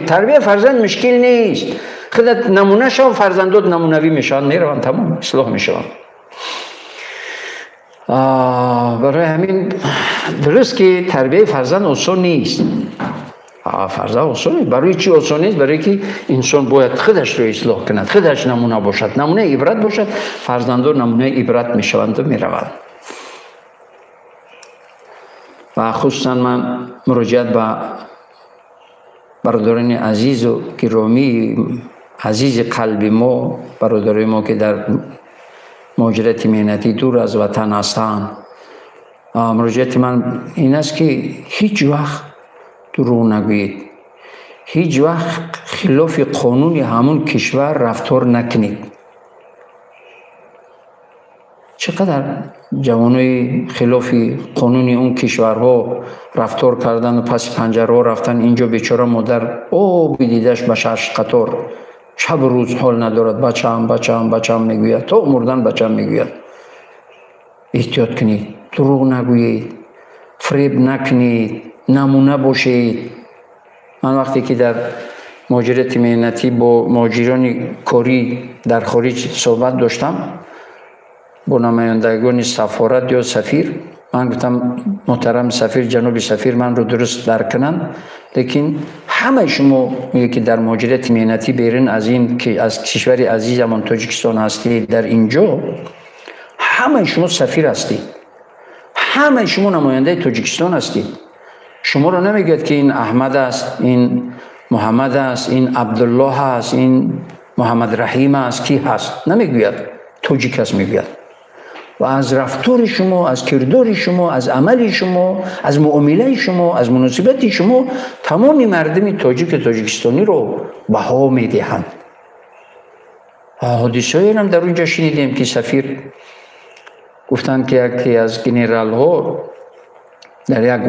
تربیه فرزند مشکل نیست، خودت نمونه شو، فرزندات نمونوی میشن، میروند، تمام اصلاح میشن. برای همین درست که تربیه فرزند آسان نیست. فرزند آسان نیست. برای چی آسان نیست؟ برای که انسان باید خودش رو اصلاح کند، خودش نمونه باشد، نمونه عبرت باشد. فرزندان نمونه عبرت میشوند و میروند. و خصوصا من مراجعت به برادران عزیز و گرامی عزیز قلب ما، برادرای ما که در مهاجرت مهنتی دور از وطن هستند، مراجعت من این است که هیچ وقت دروغ نگویید، هیچ وقت خلاف قانون همون کشور رفتار نکنید. چقدر جوانای خلاف قانون اون کشورها رفتار کردن و پس پنجره رفتن، اینجا بیچاره مادر بدیدش به شش قطار شب روز حال ندارد، بچه‌ام میگوید، تا مردن بچه‌ام میگوید. احتیاط کنید، دروغ نگویید، فریب نکنید، نمونه باشید. من وقتی که در مهاجرت مهنتی با مهاجران کاری در خارج صحبت داشتم با نمایندگان سفارت یا سفیر، من گفتم محترم سفیر، جناب سفیر من رو درست درک کنن، لیکن همه شما که در مهاجرت مهنتی بیرون از این که از کشور عزیزمان تاجیکستان هستید، در اینجا همه شما سفیر هستید، همه شما نماینده تاجیکستان هستید. شما رو نمیگید که این احمد است، این محمد است، این عبدالله است، این محمد رحیم است، کی هست؟ نمیگوید، تاجیک است میگوید. و از رفتار شما، از کردار شما، از عمل شما، از معامله شما، از مناسبت شما تمام مردم تاجیکستانی رو بها میدهند. حادثه‌ای هم در اونجا شنیدیم که سفیر گفتند که یکی از گنرال ها در یک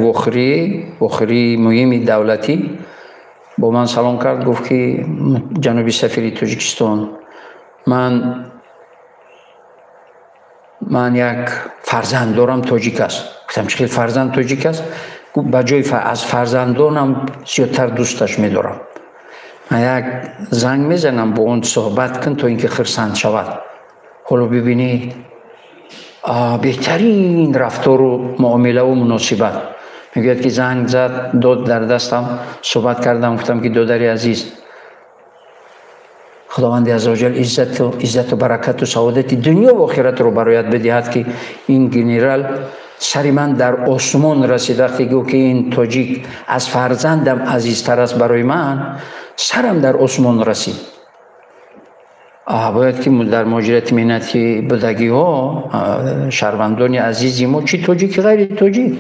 وخری مهم دولتی با من سلام کرد، گفت که جناب سفیر تاجیکستان، من یک فرزند دارم تاجیک است. گفتم چه فرزند تاجیک است؟ گفت بجای از فرزندانم زیادتر دوستش می‌دارم. من یک زنگ میزنم با اون صحبت کن تا اینکه خرسند شود. حالا ببینی بهترین رفتار و معامله و مناسبت. میگوید که زنگ زد، داد در دستم، صحبت کردم، گفتم که دادری عزیز، خداوند عزوجل عزت و برکت و سعادت دنیا و آخرت رو برایت بدهد که این گنرال سر من در آسمان رسید. وقتی که این تاجیک از فرزندم عزیزتر است برای من، سرم در آسمان رسید. باید که در مهاجرت ملتی بودگی ها شهروندان عزیزی ما، چی تاجیک غیر تاجیک،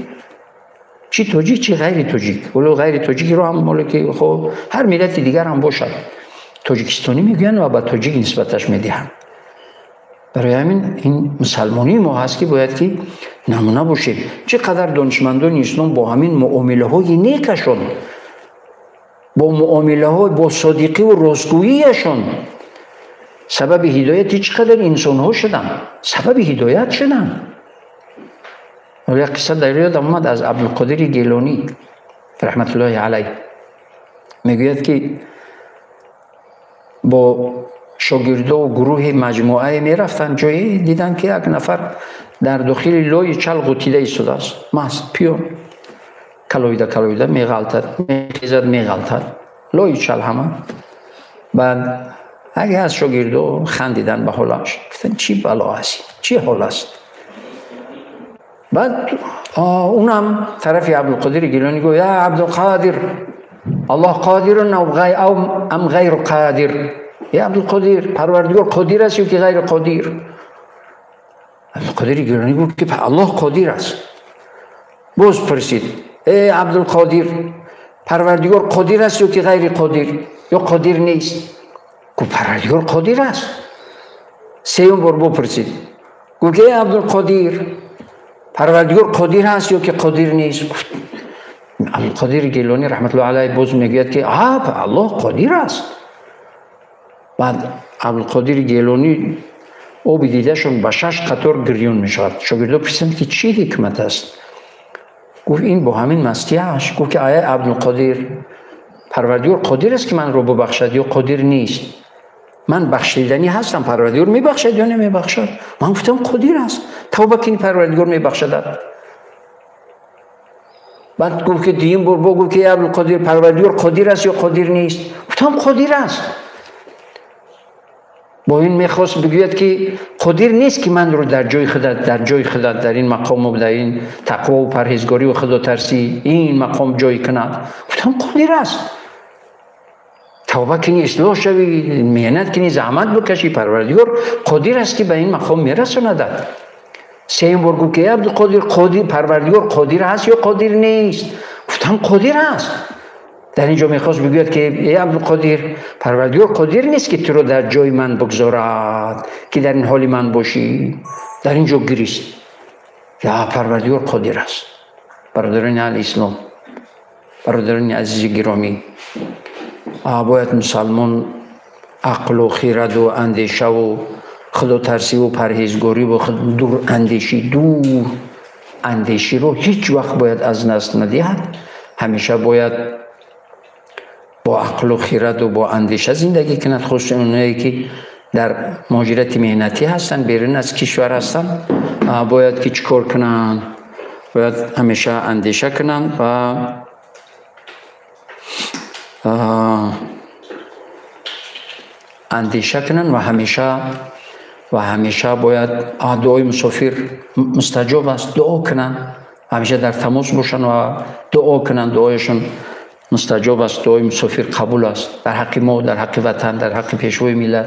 چی تاجیک چی غیر تاجیک، ولو غیر تاجیک رو هم مالک خب هر ملت دیگر هم باشد، تاجیکستانی میگن و با تاجیک نسبتش میدهن. برای همین این مسلمانی ما هست که باید که نمونه باشیم. چقدر دانشمندان اسلام با همین معامله های نیکشون، با معامله های با صادقی و راستگوییشون سبب هدایت چقدر انسان ها شدن، سبب هدایت شدن. یک قصه در یاد آمد از عبدالقادر گیلانی رحمت الله علیه. میگوید که با شاگردا و گروه مجموعه میرفتن جایی، دیدن که یک نفر در داخل لای چل غوطیده ایستاده است، مست پیون، کلویده میغلطد میغلطد لای چل همه. بعد اگه از شاگردا خندیدن به حالش، گفتن چی بلا هستی، چی حال است؟ بعد اونم طرف عبدالقادر گیلانی گفت یا عبدالقادر، الله قادر ام غیر قادر؟ یا عبدالقادر، پروردگار قادر است یا که غیر قادر؟ عبدالقادر گیلانی گفت که الله قادر است. باز پرسید ای عبدالقادر، پروردگار قادر است یا که غیر قادر یا قادر نیست؟ گفت پروردگار قادر است. سوم بار بپرسید، گفت ای عبدالقادر، پروردگار قادر است یا که قادر نیست؟ گفت عبدالقادر گیلانی رحمت الله علیه باز میگوید که الله قادر است. بعد عبدالقادر گیلانی او بدیدهشون به 6 قطار گریون میشود. شاگردا پرسیدند که چی حکمت است؟ گفت این با همین مستیش. گفت که آیا عبدالقادر، پروردگار قادر است که من رو ببخشد یا قادر نیست؟ من بخشیدنی هستم، پروردگار میبخشد یا نمیبخشد؟ من گفتم قادر است، توبه کنی پروردگار میبخشد. بعد گفت که دیم بار گفت که عبدالقادر، پروردگار قادر است یا قادر نیست؟ گفتم قادر است. با این میخواست بگوید که قادر نیست که من رو در جای خودت در این مقام و در این تقوا و پرهیزگاری و خدا ترسی این مقام جای کند. گفتم قادر است. توبه کنی، اصلاح شوی، محنت کنی، زحمت بکشی، پروردگار قادر است که به این مقام میرساند. سوم بار گفت که عبدالقادر، پروردگار قادر است یا قادر نیست؟ گفتم قادر است. در اینجا میخواست بگوید که ای عبدالقادر، پروردگار قادر نیست که تو رو در جای من بگذارد که در این حال من باشی. در اینجا گریست. یا پروردگار قادر است. برادران الاسلام، برادران عزیز گرامی، باید مسلمان عقل و خیرت و اندیشه و خدا ترسی و پرهیزگاری و دور اندیشی رو هیچ وقت باید از دست ندهد. همیشه باید با عقل و خیرت و با اندیشه زندگی کند. خصوصا اونایی که در مهاجرت مهنتی هستن، بیرون از کشور هستن، باید که چیکار کنن؟ باید همیشه اندیشه کنن و اندیشه کنن و همیشه باید دعای مسافر مستجاب است، دعا کنن همیشه در تماس باشن و دعا کنن. دعایشون مستجاب است، دعای مسافر قبول است، در حق ما، در حق وطن، در حق پیشوای ملت،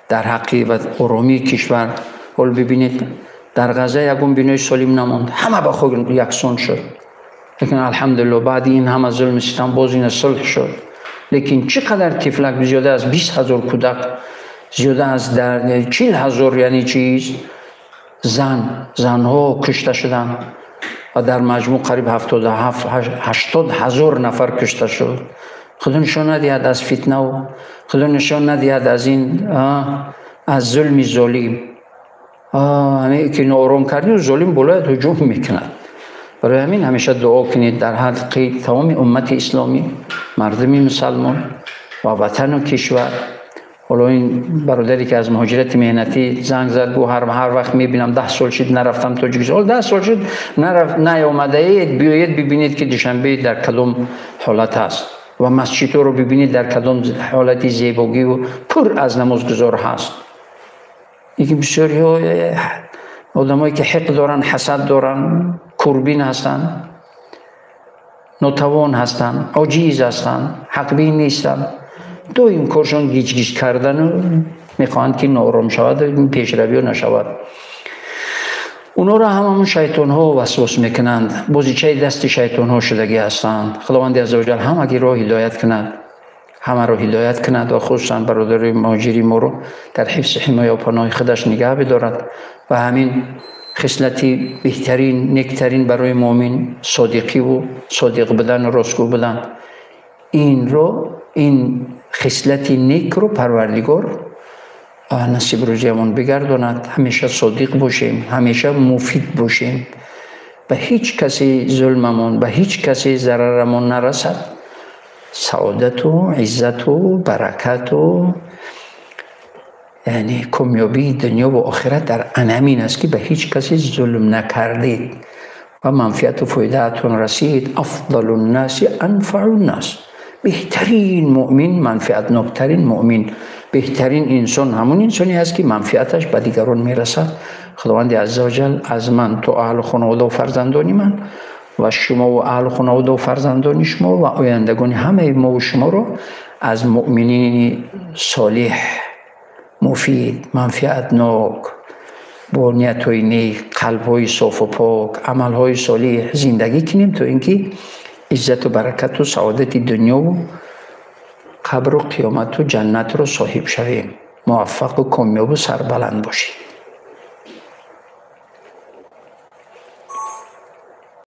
در حق آرامی کشور. حال ببینید در غزه یکون بینای سالم نماند، همه با خود یکسان شد. لیکن الحمدلله بعد این همه ظلم ستم باز این صلح شد. لیکن چقدر طفلک، زیاده از 20,000 کودک، زیاده از 40,000 یعنی چیز زنها کشته شدن و در مجموع قریب 80,000 نفر کشته شد. خدا نشان ندهد از فتنه و خدا نشان ندهد از این از ظلم ظالم. همه که نارام کردی و ظالم بلند هجوم میکند. برای همین همیشه دعا کنید در حق تمام امت اسلامی، مردم مسلمان و وطن و کشور. حالا این برادری که از مهاجرت مهنتی زنگ زد گفت هر وقت میبینم 10 سال شد نرفتم تاجیکستان. 10 سال شد نیامده اید، بیایید ببینید که دوشنبه در کدام حالت است و مسجد رو ببینید در کدام حالت زیبایی و پر از نمازگزار هست. یکی بسیاری آدمایی که حق دارن، حسد دارن، کربین هستن، ناتوان هستن، عاجز هستن، حق بین نیستن، دویم کارشان گیج گیج کردن و میخواهند که نارام شود و پیشروی نشود. اونا را همون شیطان ها وسواس میکنند، بازیچه دست شیطان ها شدگی هستند. خداوند عزوجل همه را هدایت کند، همه را هدایت کند و خصوصا برادر مهاجری ما رو در حفظ حمایه و پناه خودش نگه بدارد و همین خصلتی بهترین نیکترین برای مؤمن صادقی و صادق بودن و راستگو بودن. این خصلت نیک رو پروردگار نصیب روزیمون بگرداند. همیشه صادق باشیم، همیشه مفید باشیم، به هیچ کسی ظلممون، به هیچ کسی ضررمون نرسد. سعادت و عزت و برکت و یعنی کامیابی دنیا و آخرت در همین است که به هیچ کسی ظلم نکردید و منفعت و فایدهتون رسید. افضل الناس انفع الناس، بهترین مؤمن، منفعت نابترین مؤمن، بهترین انسان همون انسانی است که منفعتش به دیگران میرسد. خداوند عزوجل از من، تو اهل خانواده و فرزندان من و شما و اهل خانواده و فرزندان شما و آیندگان همه ما و شما رو از مؤمنین صالح، مفید، منفعت ناک، با نیت‌های نیک، قلب‌های صاف و پاک، عمل‌های صالح زندگی کنیم تا اینکه عزت و برکت و سعادت دنیا و قبر و قیامت و جنت رو صاحب شویم. موفق و کامیاب و سربلند باشیم.